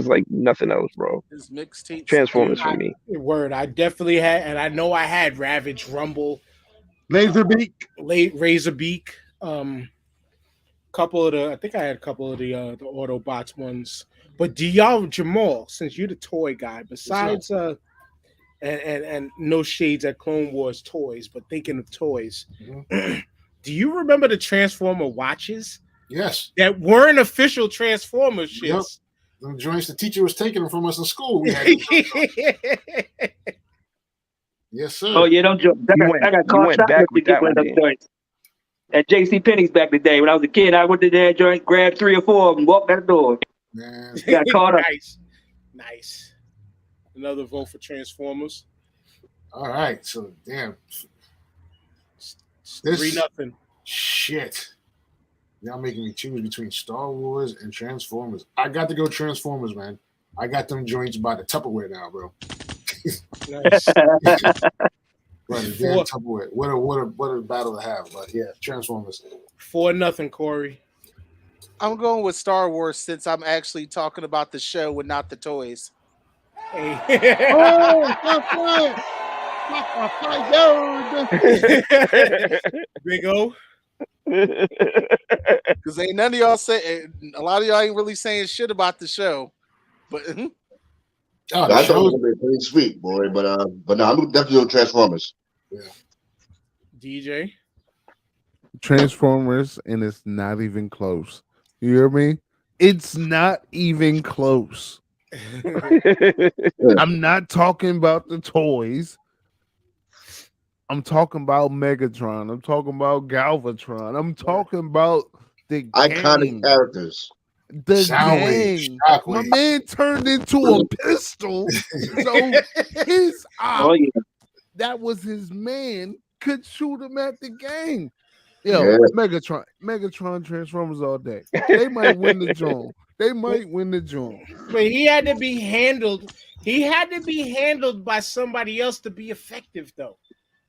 like nothing else, bro. His mixtape. Transformers for me. Word, I definitely had, and I know I had Ravage, Rumble, Razorbeak, Razorbeak, I think I had a couple of the Autobots ones. But do y'all, Jamal, since you're the toy guy, besides and no shades at Clone Wars toys, but thinking of toys, do you remember the Transformer watches? Yes. That weren't official Transformer shits. Yep. Them joints, the teacher was taking them from us in school. We had yes, sir. Oh yeah, don't joke. I got caught went shopping back to with get that one of one those then. joints. At J.C. Penney's back in the day when I was a kid, I went to that joint, grabbed 3 or 4 of them, walked out the door. Man. Got caught up. Nice. Another vote for Transformers. All right. So damn. It's This 3-0. shit. Y'all making me choose between Star Wars and Transformers. I got to go Transformers, man. I got them joints by the Tupperware now, bro. Nice. Right, the damn Tupperware. What a battle to have. But yeah, Transformers. 4-0, Corey. I'm going with Star Wars since I'm actually talking about the show and not the toys. Hey. Oh, that's right. Big O. Because ain't none of y'all say, a lot of y'all ain't really saying shit about the show. But Oh, I the thought it show. was gonna be pretty sweet, boy. But no, I'm definitely on Transformers. DJ. Transformers, and it's not even close. You hear me? It's not even close. I'm not talking about the toys. I'm talking about Megatron. I'm talking about Galvatron. I'm talking about the Iconic gang. characters. The Soundwave, gang. Shockwave. My man turned into a pistol. So his Oh yeah. that was his man, could shoot him at the game. Yo, Yeah. Megatron Transformers all day. They might win the joint. They might win the joint. But he had to be handled. He had to be handled by somebody else to be effective, though.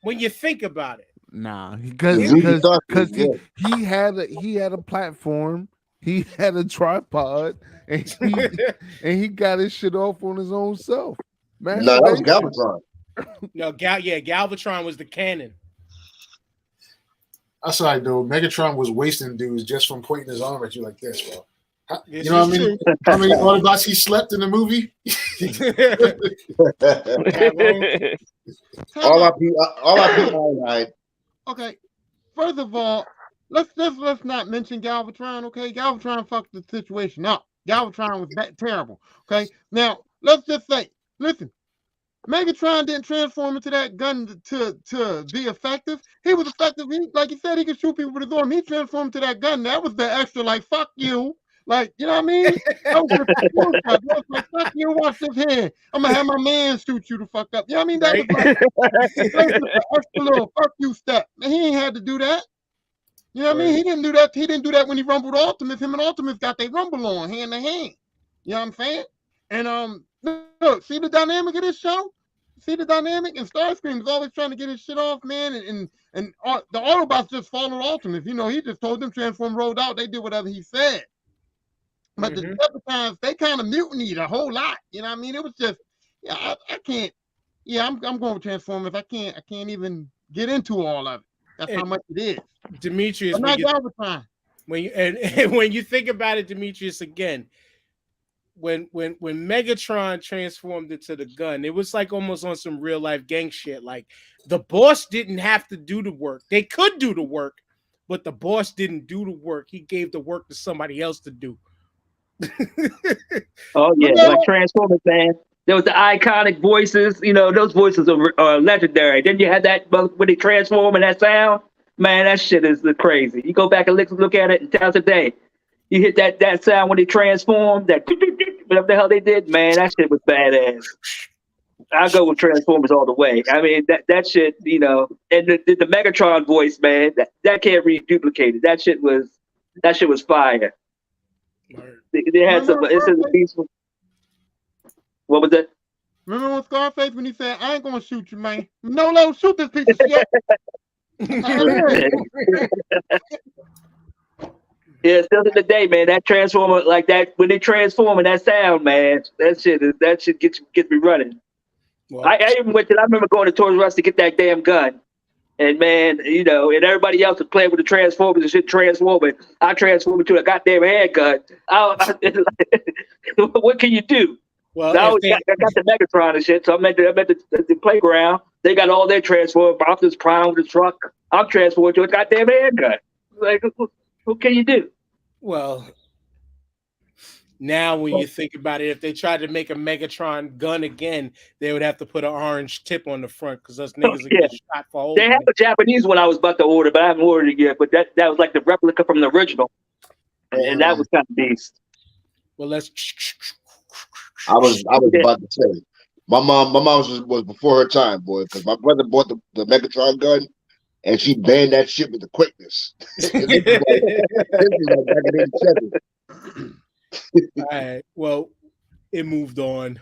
When you think about it. Nah, because he had a platform, he had a tripod, and he got his shit off on his own self. Man, No, that was Galvatron. No, Galvatron was the cannon. That's all right, though. Megatron was wasting dudes just from pointing his arm at you like this, bro. This You know what I is mean? How many Autobots he slept in the movie? all our people died. Okay. First of all, let's not mention Galvatron. Okay, Galvatron fucked the situation up. Galvatron was terrible. Okay, now let's just say, listen, Megatron didn't transform into that gun to be effective. He was effective. Like you said, he could shoot people with his arm. He transformed to that gun. That was the extra, like, fuck you. Like, you know what I mean? That was the like, fuck you, watch this hand. I'm gonna have my man shoot you the fuck up. You know what I mean? That was like the extra little fuck you step. And he ain't had to do that. You know what I mean? He didn't do that. He didn't do that when he rumbled Optimus. Him and Optimus got their rumble on hand to hand. You know what I'm saying? And look, see the dynamic of this show? See the dynamic? And Starscream is always trying to get his shit off, man. And the Autobots just followed Optimus. You know, he just told them transform, rolled out. They did whatever he said. But the Decepticons, they kind of mutinied a whole lot. You know what I mean? It was just, yeah, I can't. Yeah, I'm going with Transformers. I can't even get into all of it. That's how much it is. Demetrius, I'm not Galvatron. And when you think about it, Demetrius, again, when Megatron transformed into the gun, it was like almost on some real life gang shit. Like the boss didn't have to do the work. They could do the work, but the boss didn't do the work. He gave the work to somebody else to do. Oh yeah, like Transformers, man. There was the iconic voices. You know, those voices are legendary. Then you had that when they transform and that sound. Man, that shit is crazy. You go back and look at it and tell today. You hit that sound when they transform, that whatever the hell they did, man, that shit was badass. I'll go with Transformers all the way. I mean, that shit, you know, and the Megatron voice, man, that can't be duplicated. That shit was fire. They had some. It's a peaceful. What was that? Remember when Scarface when he said, "I ain't gonna shoot you, man. No, shoot this piece of shit." Yeah, still to the day, man. That transformer, like that, when they transform and that sound, man, that shit gets me running. Well, I even went to. I remember going to Toys R Us to get that damn gun. And man, you know, and everybody else is playing with the Transformers and shit transforming. I transform into a goddamn handgun. What can you do? Well, So if they, I got the Megatron and shit. So I'm at the playground. They got all their Transformers. Optimus Prime with the truck. I'm transforming to a goddamn handgun. Like, what can you do? well, now when you think about it, if they tried to make a Megatron gun again, they would have to put an orange tip on the front because us niggas would get shot for holding They have it. a Japanese one I was about to order, but I haven't ordered it yet. But that was like the replica from the original, and that was kind of beast. Well, let's. I was about to say, my mom was before her time, boy, because my brother bought the Megatron gun, and she banned that shit with the quickness. This was like back in '87. All right. Well, it moved on.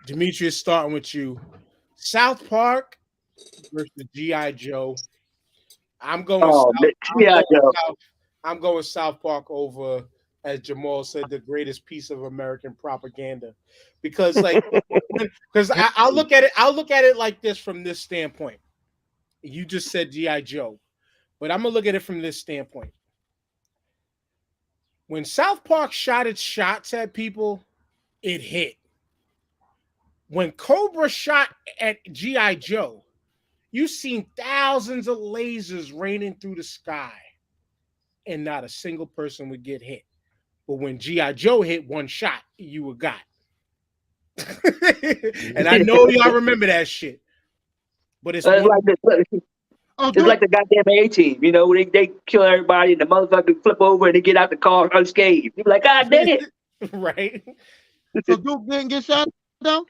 Demetrius, starting with you. South Park versus G.I. Joe. I'm going. I'm going South Park over, as Jamal said, the greatest piece of American propaganda, because I'll look at it like this from this standpoint. You just said G.I. Joe, but I'm gonna look at it from this standpoint. When South Park shot its shots at people, it hit. When Cobra shot at G.I. Joe, you seen thousands of lasers raining through the sky, and not a single person would get hit. But when G.I. Joe hit one shot, you were got. And I know y'all remember that shit. But it's like the goddamn A-Team, you know, they kill everybody and the motherfucker flip over and they get out the car unscathed. You're like, God damn it. Right. So Duke didn't get shot down?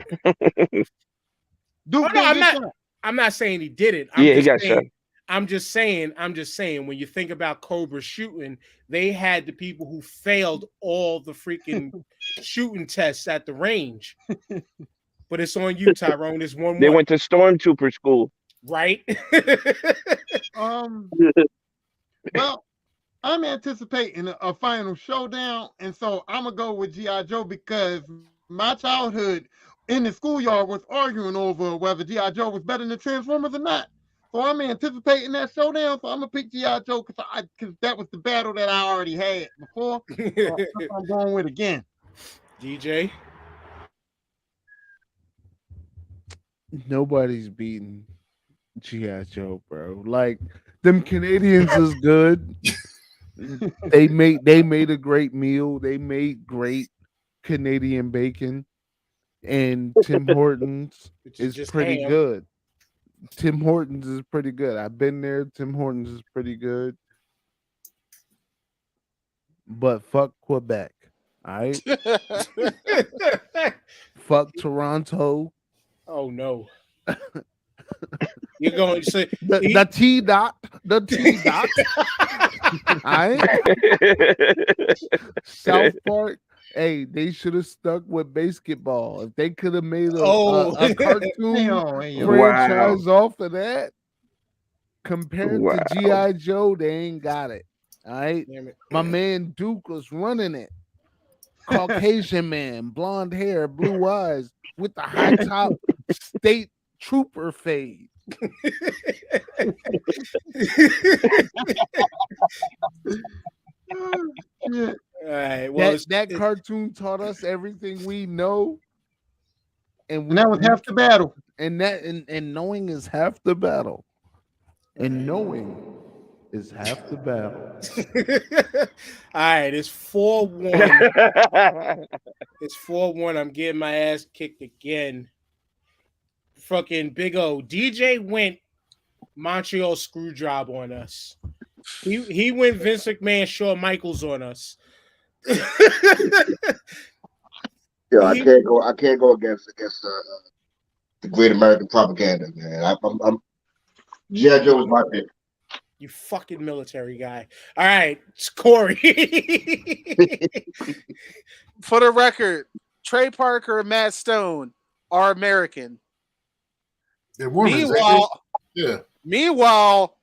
I'm not saying he did it. He got shot. I'm just saying, when you think about Cobra shooting, they had the people who failed all the freaking shooting tests at the range. But it's on you, Tyrone. It's 1-1. They went to Stormtrooper school. Right? Well, I'm anticipating a final showdown, and so I'm gonna go with G.I. Joe because my childhood in the schoolyard was arguing over whether G.I. Joe was better than Transformers or not. So I'm anticipating that showdown. So I'm gonna pick G.I. Joe because that was the battle that I already had before. So that's what I'm going with again. DJ. Nobody's beating G.I. Joe, bro. Like, them Canadians is good. They made a great meal. They made great Canadian bacon, and Tim Hortons is pretty good. Tim Hortons is pretty good. I've been there. Tim Hortons is pretty good. But fuck Quebec. All right. Fuck Toronto. Oh no. You're going to say the T dot. The T dot. All right. South Park. Hey, they should have stuck with basketball. If they could have made a cartoon franchise off of that, compared to G.I. Joe, they ain't got it. All right. My man Duke was running it. Caucasian man, blonde hair, blue eyes, with the high top state trooper fade. All right. Well, that cartoon taught us everything we know, and that was half the battle. And knowing is half the battle. And knowing is half the battle. All right, it's 4-1. It's 4-1. I'm getting my ass kicked again. Fucking Big O. DJ went Montreal Screwjob on us. He went Vince McMahon, Shawn Michaels on us. Yeah, I can't go against the great American propaganda, man. I'm G.I. Joe was my pick. You fucking military guy. All right, it's Corey. For the record, Trey Parker and Matt Stone are American. Meanwhile,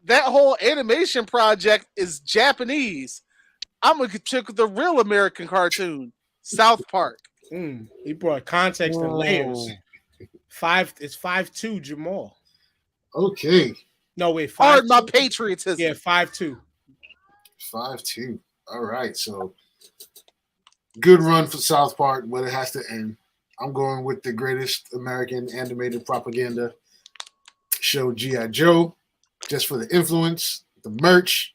that whole animation project is Japanese. I'm gonna check the real American cartoon, South Park. He brought context and layers. It's 5-2 Jamal. Okay, No, wait, Hard 5-2? my patriotism. Yeah, 5-2. 5-2. All right, so good run for South Park, but it has to end. I'm going with the greatest American animated propaganda show, G.I. Joe, just for the influence, the merch,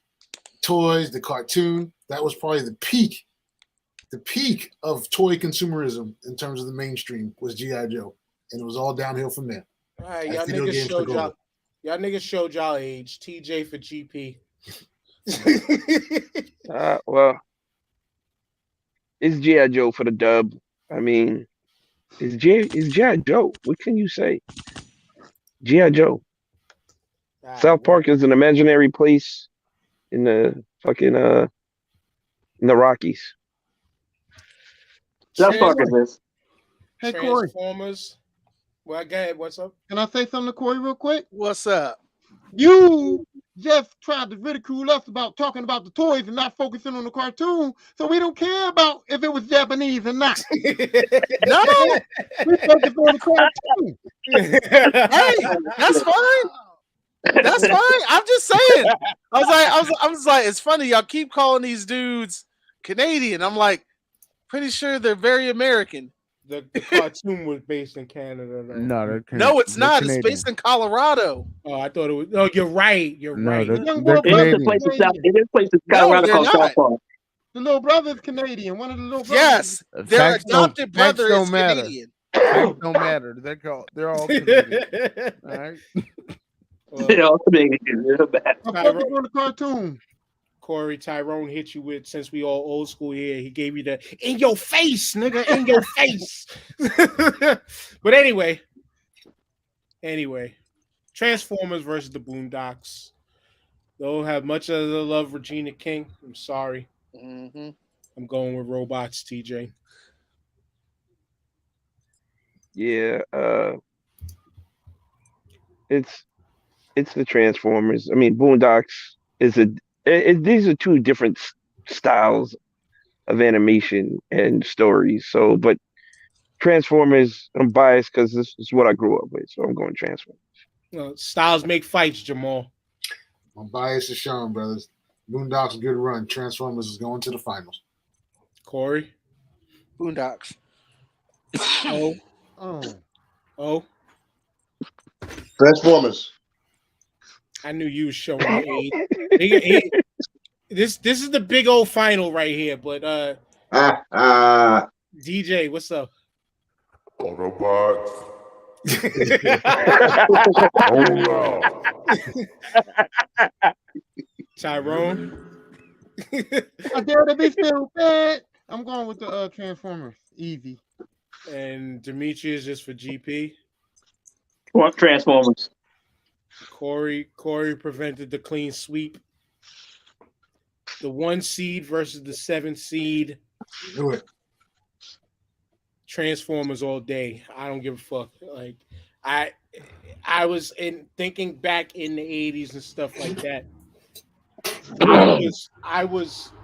toys, the cartoon. That was probably the peak of toy consumerism in terms of the mainstream was G.I. Joe. And it was all downhill from there. All right, As y'all video niggas games showed took y'all. over. Y'all niggas showed y'all age. TJ for GP. Well, it's G.I. Joe for the dub. I mean, it's G.I. Joe. What can you say? G.I. Joe. South Park is an imaginary place in the fucking in the Rockies. South Park is this. Hey, Corey. Transformers. Well, go ahead. What's up? Can I say something to Corey real quick? What's up? You just tried to ridicule us about talking about the toys and not focusing on the cartoon, so we don't care about if it was Japanese or not. No, We focus on the cartoon. hey, that's fine. That's fine. I'm just saying. I was like, it's funny. Y'all keep calling these dudes Canadian. I'm like, pretty sure they're very American. The cartoon was based in Canada. Though. No, No, it's they're not. Canadian. It's based in Colorado. Oh, I thought it was. Oh, you're right. You're No, right. they're- Young they're boy It is brother a place in South. Canadian. It is a place in No, Colorado they're called not. South Park. The little brother's Canadian. One of the little brothers. Yes, their Facts don't- adopted facts brother don't is matter. Canadian. Facts don't matter. They're all Canadian. All right. You know, I mean, it's bad. I focus on the cartoon. Corey Tyrone hit you with, since we all old school here, he gave you the in your face, nigga, in your face. But anyway, Transformers versus the Boondocks. Don't have much of the love Regina King. I'm sorry. Mm-hmm. I'm going with robots, TJ. Yeah, it's the Transformers. I mean, Boondocks is these are two different styles of animation and stories. So, but Transformers, I'm biased because this is what I grew up with. So I'm going Transformers. Styles make fights, Jamal. My bias is shown, brothers. Boondocks, good run. Transformers is going to the finals. Corey. Boondocks. Oh. Transformers. I knew you was showing your age. This is the big old final right here. But DJ, what's up? Autobots. Tyrone. I dare to be stupid. I'm going with the Transformers. Easy. And Demetrius is for GP. Transformers. Corey prevented the clean sweep. The 1 seed versus the 7 seed. Do it. Transformers all day. I don't give a fuck. Like I was thinking back in the 80s and stuff like that.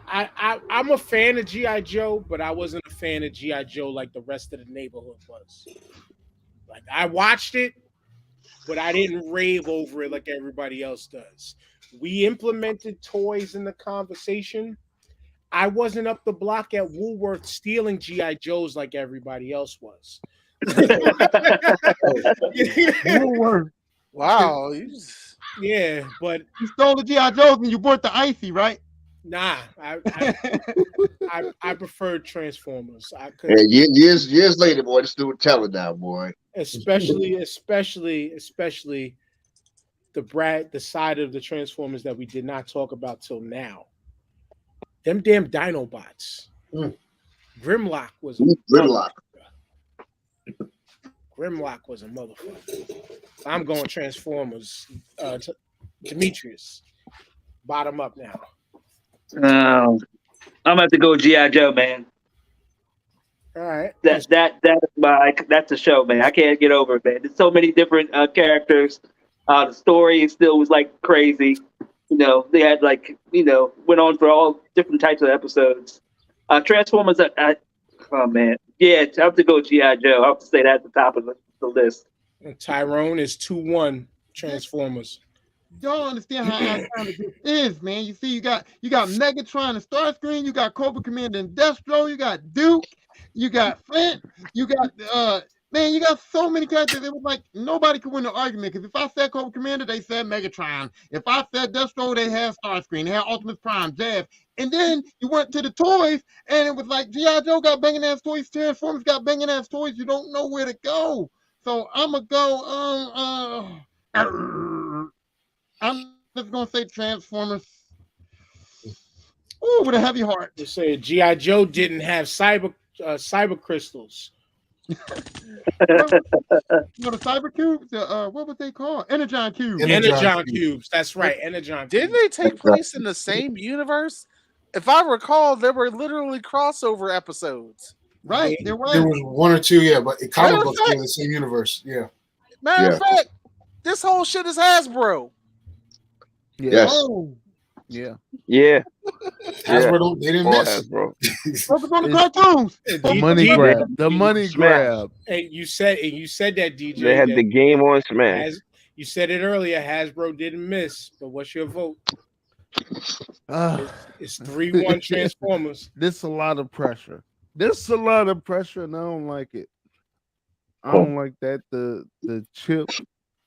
I'm a fan of G.I. Joe, but I wasn't a fan of G.I. Joe like the rest of the neighborhood was. Like I watched it, but I didn't rave over it like everybody else does. We implemented toys in the conversation. I wasn't up the block at Woolworth stealing G.I. Joes like everybody else was. Wow. Yeah, but you stole the G.I. Joes and you bought the icy, right? Nah, I preferred Transformers. I could, Yeah, years later, boy, this dude telling now, boy. especially the side of the Transformers that we did not talk about till now. Them damn Dinobots. Grimlock was a Grimlock was a motherfucker. I'm going Transformers. Demetrius, bottom up now. I'm gonna have to go G.I. Joe, man. All right. That's the show, man. I can't get over it, man. There's so many different characters. The story still was like crazy. You know, they had went on for all different types of episodes. Transformers. Oh man, yeah. I have to go G.I. Joe. I have to say that at the top of the list. And Tyrone is 2-1 Transformers. Y'all understand how outstanding this is, man. You see, you got Megatron and Starscream, you got Cobra Commander and Destro, you got Duke, you got Flint, you got man, you got so many characters. It was like nobody could win the argument because if I said Cobra Commander, they said Megatron. If I said Destro, they had Starscream, they had Optimus Prime, Jazz. And then you went to the toys, and it was like G.I. Joe got banging ass toys, Transformers got banging ass toys. You don't know where to go. So I'ma go I'm just gonna say Transformers. Ooh, with a heavy heart. You say G.I. Joe didn't have cyber crystals. You know the cyber cubes? What would they call? Energon cubes. Energon cubes. That's right. Energon. Didn't they take place in the same universe? If I recall, there were literally crossover episodes. Right, there was. There was one or two, yeah, but comic books in the same universe. Yeah. Matter of fact, this whole shit is Hasbro. Yes. Oh. Yeah. Yeah. Hasbro, they didn't miss. Hasbro. Focus on the cartoons. The money grab. The money grab. And you said that, DJ. They had that the game on Smash. you said it earlier. Hasbro didn't miss. But what's your vote? It's 3-1 Transformers. There's a lot of pressure. There's a lot of pressure, and I don't like it. I don't like that the chip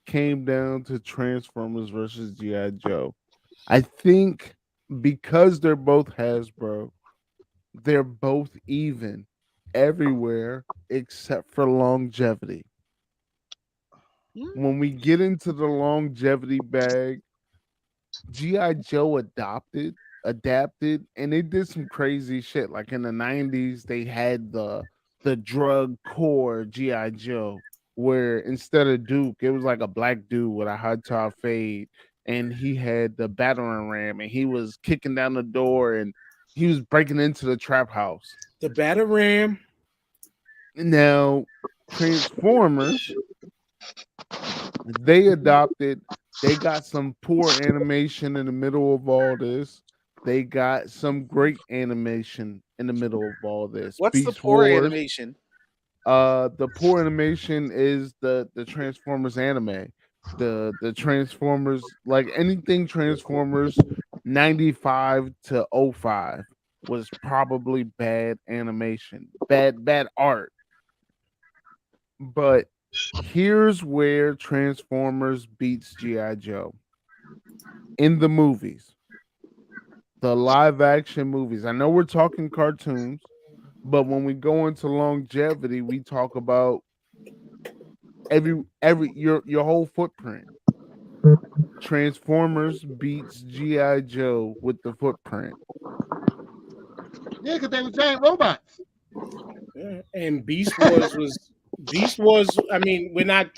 came down to Transformers versus G.I. Joe. I think because they're both Hasbro, they're both even everywhere except for longevity. When we get into the longevity bag, G.I. Joe adapted, and they did some crazy shit. Like in the 90s, they had the drug core G.I. Joe, where instead of Duke, it was like a black dude with a high top fade, and he had the battering ram, and he was kicking down the door, and he was breaking into the trap house. The batter ram. Now, Transformers, they adopted. They got some poor animation in the middle of all this. They got some great animation in the middle of all this. What's Beast the poor Wars, animation? The poor animation is the Transformers anime. The Transformers, like anything Transformers 95 to 05 was probably bad animation, bad art. But here's where Transformers beats G.I. Joe. In the movies, the live action movies. I know we're talking cartoons, but when we go into longevity, we talk about every your whole footprint. Transformers beats G.I. Joe with the footprint. Yeah, because they were giant robots. Yeah. And Beast Wars. I mean, we're not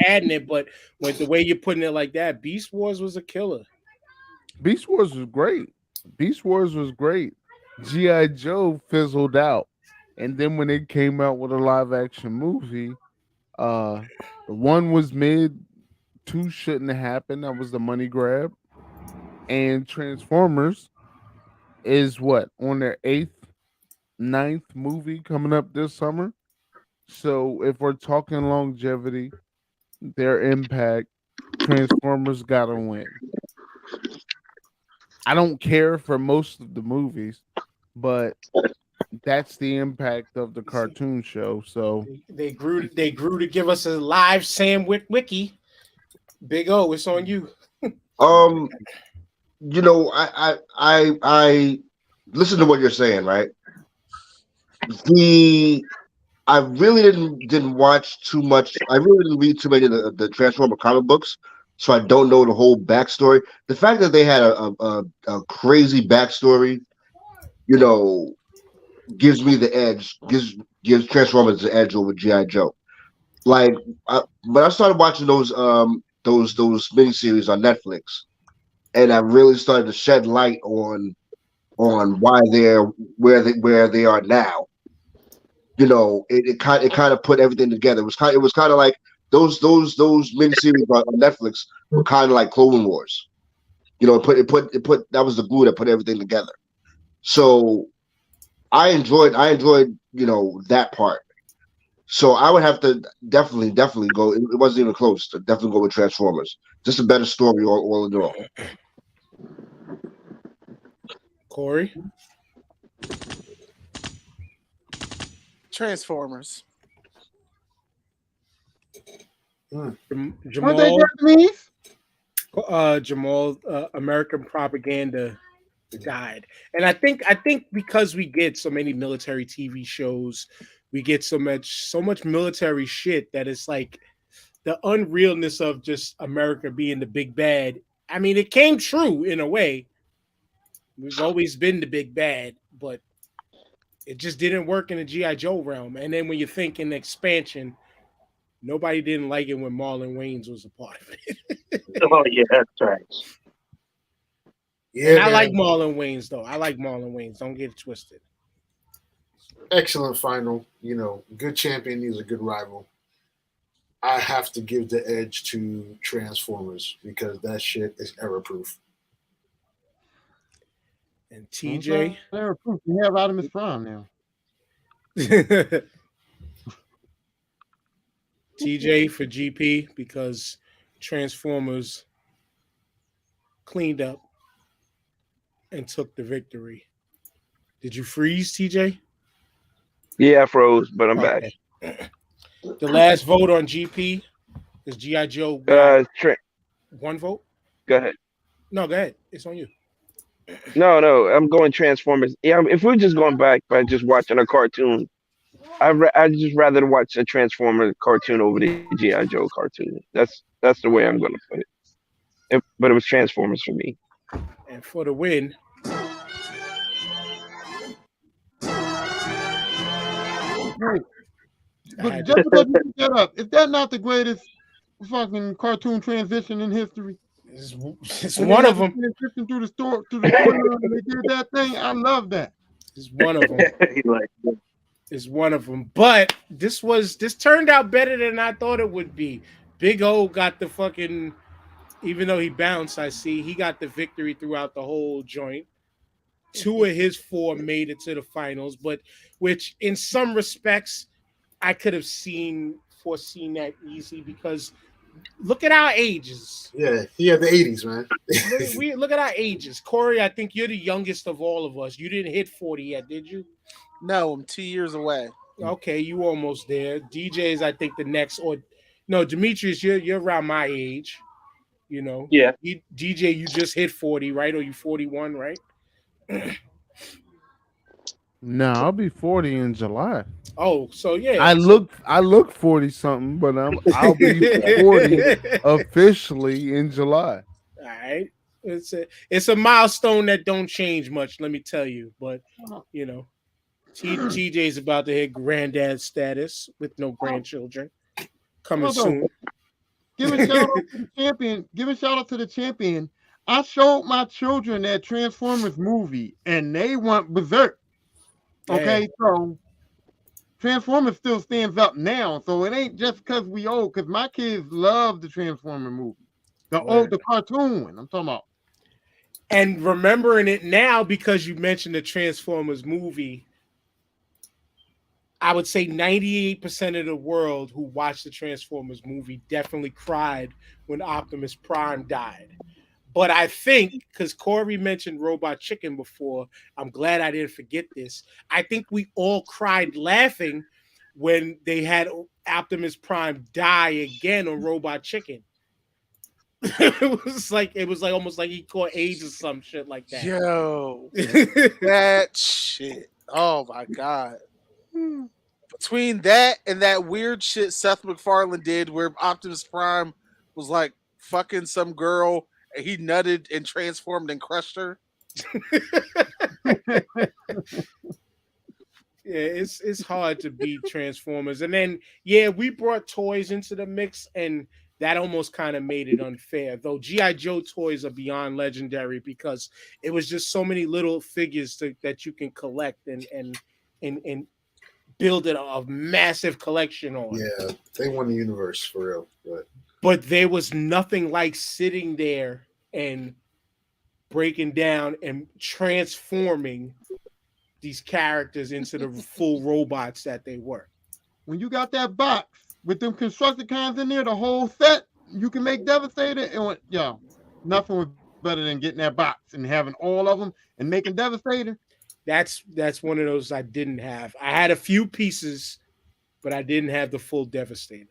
adding it, but with the way you're putting it like that, Beast Wars was a killer. Beast Wars was great. G.I. Joe fizzled out. And then when they came out with a live action movie, one was mid, two shouldn't have happened. That was the money grab. And Transformers is what, on their 8th, 9th movie coming up this summer. So if we're talking longevity, their impact, Transformers gotta win. I don't care for most of the movies, but that's the impact of the cartoon show. So they grew to give us a live Sam Wiki. Big O, it's on you. You know, I listen to what you're saying, right? I really didn't watch too much. I really didn't read too many of the Transformer comic books, so I don't know the whole backstory. The fact that they had a crazy backstory, you know, gives me the edge. Gives Transformers the edge over G.I. Joe. Like, but I started watching those miniseries on Netflix, and I really started to shed light on why they're where they are now. You know, it kind of put everything together. It was kind of like those miniseries on Netflix were kind of like Clone Wars. You know, it put that was the glue that put everything together. So I enjoyed you know that part. So I would have to definitely go. It wasn't even close. To definitely go with Transformers. Just a better story all in all. Corey. Transformers. Weren't they Jamal. Japanese? Jamal, American Propaganda died, and I think because we get so many military TV shows, we get so much military shit that it's like the unrealness of just America being the big bad. I mean, it came true in a way. We've always been the big bad, but it just didn't work in the GI Joe realm. And then when you think in expansion, nobody didn't like it when Marlon Wayans was a part of it. Oh yeah, that's right. And Yeah, I like man. Marlon Wayans though. I like Marlon Wayans. Don't get it twisted. Excellent final. You know, good champion needs a good rival. I have to give the edge to Transformers because that shit is error proof. And TJ. They're proof. We have Optimus Prime now. TJ for GP because Transformers cleaned up and took the victory. Did you freeze, TJ? Yeah, I froze, but I'm back. The last vote on GP is G.I. Joe. One vote? Go ahead. No, go ahead. It's on you. No, I'm going Transformers. Yeah, if we're just going back by just watching a cartoon, I'd just rather watch a Transformer cartoon over the G.I. Joe cartoon. That's the way I'm going to put it. But it was Transformers for me. And for the win, Wait. But just because you put that up, is that not the greatest fucking cartoon transition in history? It's one of them. Transition through the store to the storyline, and they did that thing. I love that. It's one of them. It's one of them. But this turned out better than I thought it would be. Big O got the fucking, even though he bounced, I see he got the victory throughout the whole joint. 2 of his 4 made it to the finals, but which in some respects I could have foreseen that easy because look at our ages. Yeah, he had the 80s, man. we look at our ages. Corey, I think you're the youngest of all of us. You didn't hit 40 yet, did you? No, I'm 2 years away. Okay, you almost there. DJ is, I think, the next, or no, Demetrius, you're around my age. You know, yeah. DJ, you just hit 40, right? Or you 41, right? No, I'll be 40 in July. Oh, so yeah. I look 40 something, but I'll be 40 officially in July. All right. It's a milestone that don't change much, let me tell you. But you know, TJ's about to hit granddad status with no grandchildren. Coming soon. Giving shout out to the champion. Giving shout out to the champion. I showed my children that Transformers movie, and they went berserk. Okay, so Transformers still stands up now, so it ain't just because we old. Because my kids love the Transformer movie, the cartoon one. I'm talking about. And remembering it now because you mentioned the Transformers movie, I would say 98% of the world who watched the Transformers movie definitely cried when Optimus Prime died. But I think, because Corey mentioned Robot Chicken before, I'm glad I didn't forget this. I think we all cried laughing when they had Optimus Prime die again on Robot Chicken. it was like almost like he caught AIDS or some shit like that. Yo, that shit. Oh my god. Between that and that weird shit Seth MacFarlane did where Optimus Prime was like fucking some girl and he nutted and transformed and crushed her. Yeah, it's hard to beat Transformers. And then, yeah, we brought toys into the mix, and that almost kind of made it unfair. Though G.I. Joe toys are beyond legendary because it was just so many little figures that you can collect and build a massive collection on. Yeah, they won the universe for real. But there was nothing like sitting there and breaking down and transforming these characters into the full robots that they were. when you got that box with them constructed cons in there, the whole set, you can make Devastator. And nothing was better than getting that box and having all of them and making Devastator. That's one of those I didn't have. I had a few pieces, but I didn't have the full Devastator.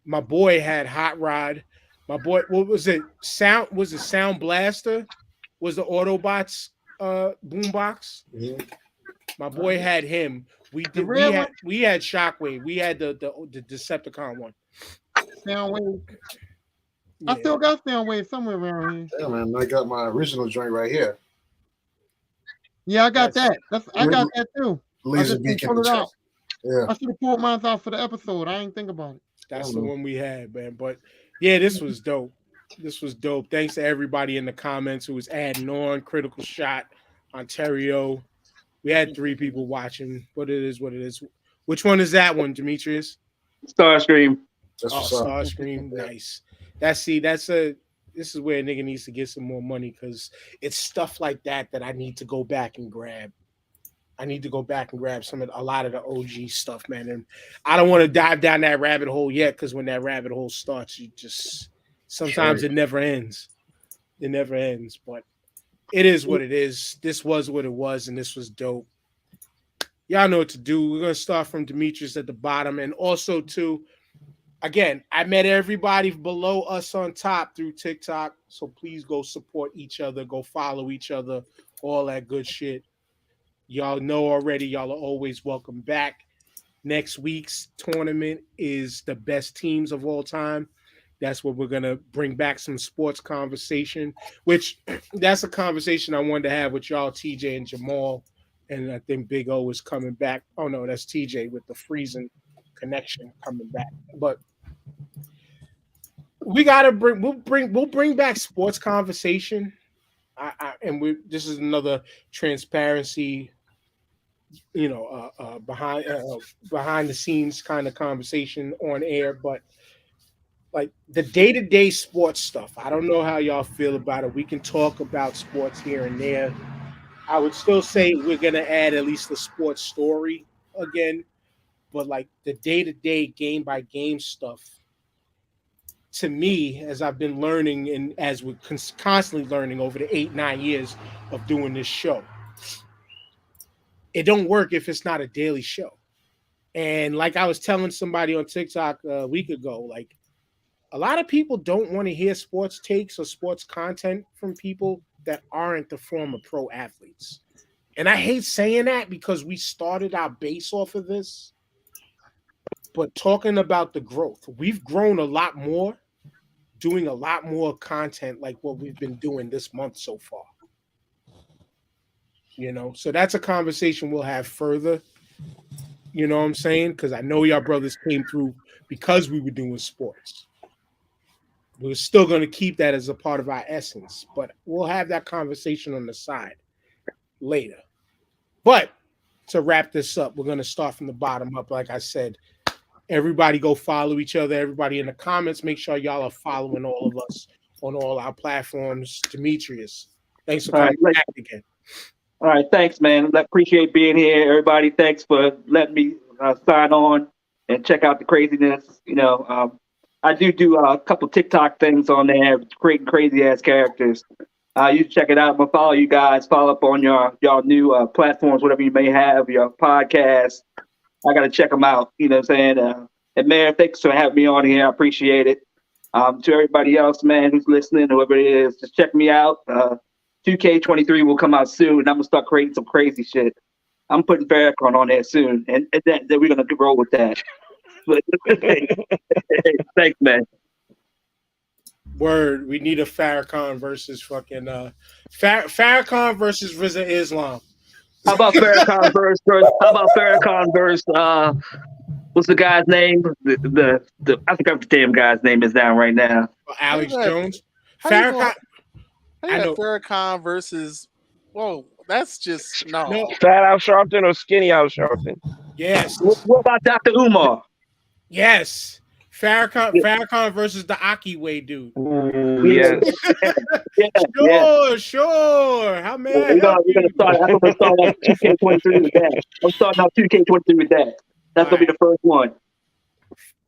My boy had Hot Rod. My boy, what was it? Sound Blaster? Was the Autobots boombox? Mhm. My boy had him. We had Shockwave. We had the Decepticon one. Soundwave. Yeah. I still got Soundwave somewhere around here. Yeah, man. I got my original joint right here. Yeah, I got that. I got that too. Laser I just beacon. pull it out. Yeah. I should have pulled mine out for the episode. I didn't think about it. That's the one we had, man. But yeah, this was dope. This was dope. Thanks to everybody in the comments who was adding on. Critical Shot, Ontario. We had 3 people watching, but it is what it is. Which one is that one, Demetrius? Starscream. Starscream. Nice. This is where a nigga needs to get some more money because it's stuff like that I need to go back and grab. I need to go back and grab a lot of the OG stuff, man. And I don't want to dive down that rabbit hole yet because when that rabbit hole starts, sometimes it never ends. It never ends, but it is what it is. This was what it was, and this was dope. Y'all know what to do. We're gonna start from Demetrius at the bottom, and also too. Again, I met everybody below us on top through TikTok, so please go support each other, go follow each other, all that good shit. Y'all know already, y'all are always welcome back. Next week's tournament is the best teams of all time. That's what we're going to bring back some sports conversation, which that's a conversation I wanted to have with y'all, TJ and Jamal. And I think Big O is coming back. Oh, no, that's TJ with the freezing connection coming back. But we got to we'll bring back sports conversation. This is another transparency, behind the scenes kind of conversation on air, but like the day-to-day sports stuff, I don't know how y'all feel about it. We can talk about sports here and there. I would still say we're gonna add at least the sports story again, but like the day-to-day game by game stuff, to me, as I've been learning and as we're constantly learning over the 8-9 years of doing this show, it don't work if it's not a daily show. And like I was telling somebody on TikTok a week ago, like a lot of people don't want to hear sports takes or sports content from people that aren't the former pro athletes. And I hate saying that because we started our base off of this, but talking about the growth, we've grown a lot more, doing a lot more content like what we've been doing this month so far. So that's a conversation we'll have further. You know what I'm saying? Because I know y'all brothers came through because we were doing sports. We're still going to keep that as a part of our essence, but we'll have that conversation on the side later. But to wrap this up, we're going to start from the bottom up. Like I said, everybody go follow each other. Everybody in the comments, make sure y'all are following all of us on all our platforms. Demetrius, thanks for coming back again. All right, thanks, man. Appreciate being here, everybody. Thanks for letting me sign on and check out the craziness. I do a couple TikTok things on there, creating crazy ass characters. You check it out. I'm gonna follow you guys. Follow up on y'all new platforms, whatever you may have, your podcast. I gotta check them out. You know what I'm saying? And man, thanks for having me on here. I appreciate it. To everybody else, man, who's listening, whoever it is, just check me out. 2K23 will come out soon, and I'm gonna start creating some crazy shit. I'm putting Farrakhan on there soon, and then we're gonna roll with that. Thanks, man. Word, we need a Farrakhan versus fucking Farrakhan versus Rizza Islam. How about Farrakhan versus? What's the guy's name? I forgot what the damn guy's name is down right now. Alex Jones. Farrakhan. Farrakhan versus. Whoa, that's just no. Fat Al Sharpton or Skinny Al Sharpton? Yes. What about Dr. Umar? Yes. Farrakhan versus the Aki Way dude. Yes. Sure. How mad? We're gonna start. I'm gonna start off 2K23 with that. I'm starting off 2K23 with that. That's gonna be the first one.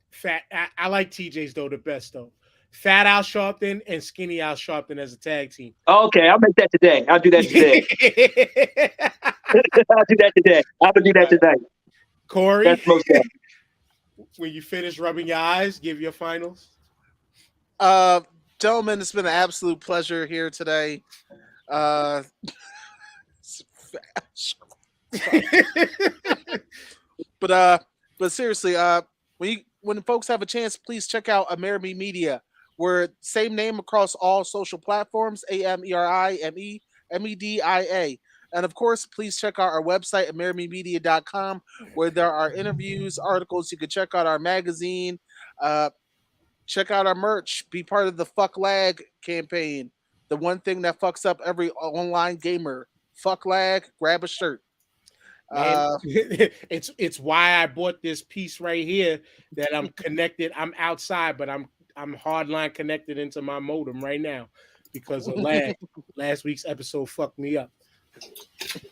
Fat. I like TJ's though the best though. Fat Al Sharpton and Skinny Al Sharpton as a tag team. Okay, I'll make that today. I'll do that today. I'll do that today. I'm gonna do that tonight. Corey, That's most definitely. when you finish rubbing your eyes, give your finals. Gentlemen, it's been an absolute pleasure here today. But seriously, when folks have a chance, please check out Amerime Media. We're same name across all social platforms, AMERIMEMEDIA. And of course, please check out our website, AmerimeMedia.com, where there are interviews, articles. You can check out our magazine, check out our merch, be part of the Fuck Lag campaign. The one thing that fucks up every online gamer. Fuck lag, grab a shirt. Man, it's why I bought this piece right here that I'm connected. I'm outside, but I'm hardline connected into my modem right now because of lag. Last week's episode fucked me up.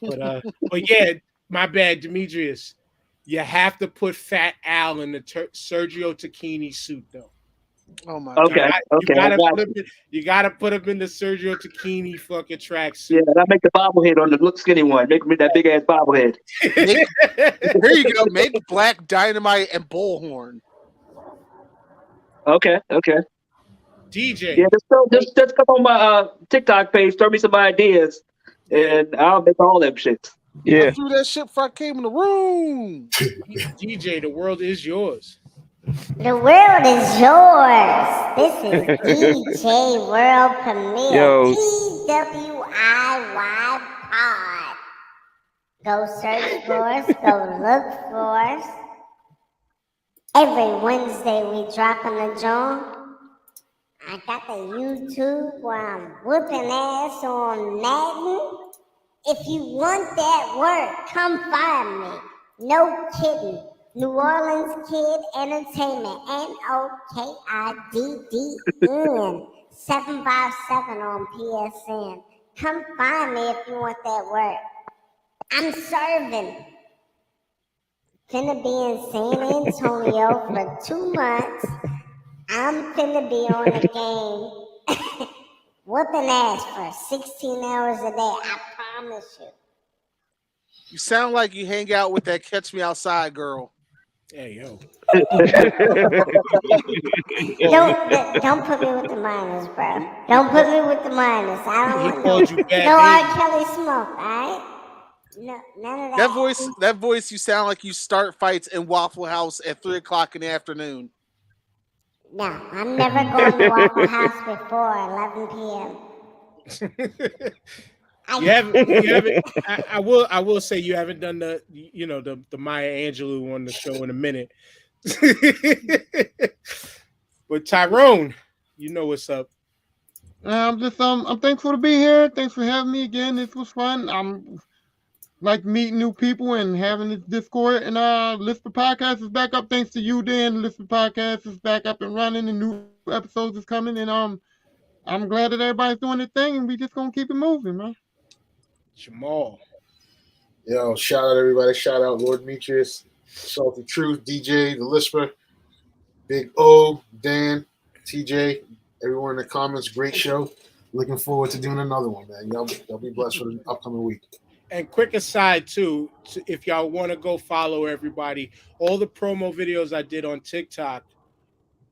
But yeah, my bad, Demetrius. You have to put Fat Al in the Sergio Tacchini suit though. Oh my Okay, God. okay. You gotta put him in the Sergio Tacchini fucking tracksuit. Yeah, and I make the bobblehead on the look skinny one. Make me that big ass bobblehead. Here you go. Make Black Dynamite and Bullhorn. Okay. DJ. Yeah, just come on my TikTok page, throw me some ideas, and I'll make all them shits. I threw that shit before I came in the room. DJ, the world is yours. The world is yours. This is DJ World Premiere. Yo. TWIY Pod. Go search for us. Go look for us. Every Wednesday we dropping the joint. I got the YouTube where I'm whooping ass on Madden. If you want that work, come find me. No kidding. New Orleans Kid Entertainment, NOKIDDN 757 on PSN. Come find me if you want that work. I'm serving. Finna be in San Antonio for 2 months. I'm finna be on the game, whooping ass for 16 hours a day. I promise you. You sound like you hang out with that Catch Me Outside girl. Hey, yo. Don't put me with the minors, bro. Don't put me with the minors. I don't want called you bad no baby. R. Kelly smoke, all right? No, none of that. That voice, you sound like you start fights in Waffle House at 3:00 in the afternoon. No, I'm never going to Waffle House before 11 p.m. You haven't. I will say you haven't done the Maya Angelou on the show in a minute. But Tyrone, you know what's up. I'm thankful to be here. Thanks for having me again. This was fun. I'm like meeting new people and having this Discord, and Lisper Podcast is back up. Thanks to you, Dan. Lisper Podcast is back up and running, and new episodes is coming. And I'm glad that everybody's doing their thing, and we just gonna keep it moving, man. Jamal. Yo, shout out everybody. Shout out Lord Demetrius, Salty Truth, DJ, the Lisper, Big O, Dan, TJ, everyone in the comments. Great show. Looking forward to doing another one, man. Y'all be blessed for the upcoming week. And quick aside too, if y'all want to go follow everybody, all the promo videos I did on TikTok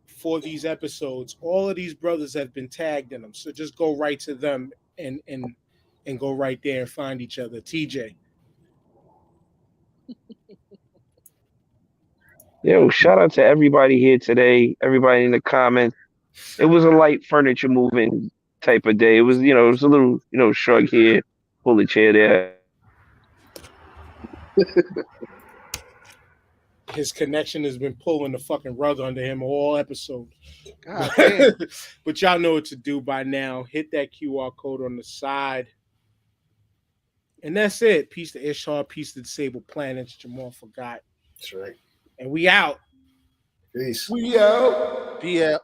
for these episodes, all of these brothers have been tagged in them. So just go right to them and go right there and find each other. TJ. Yo, shout out to everybody here today, everybody in the comments. It was a light furniture moving type of day. It was, it was a little, shrug here, pull a chair there. His connection has been pulling the fucking rug under him all episode. God damn. But y'all know what to do by now. Hit that QR code on the side. And that's it. Peace to Ishtar, peace to Disabled Planets. Jamal forgot. That's right. And we out. Peace. We out. Be out.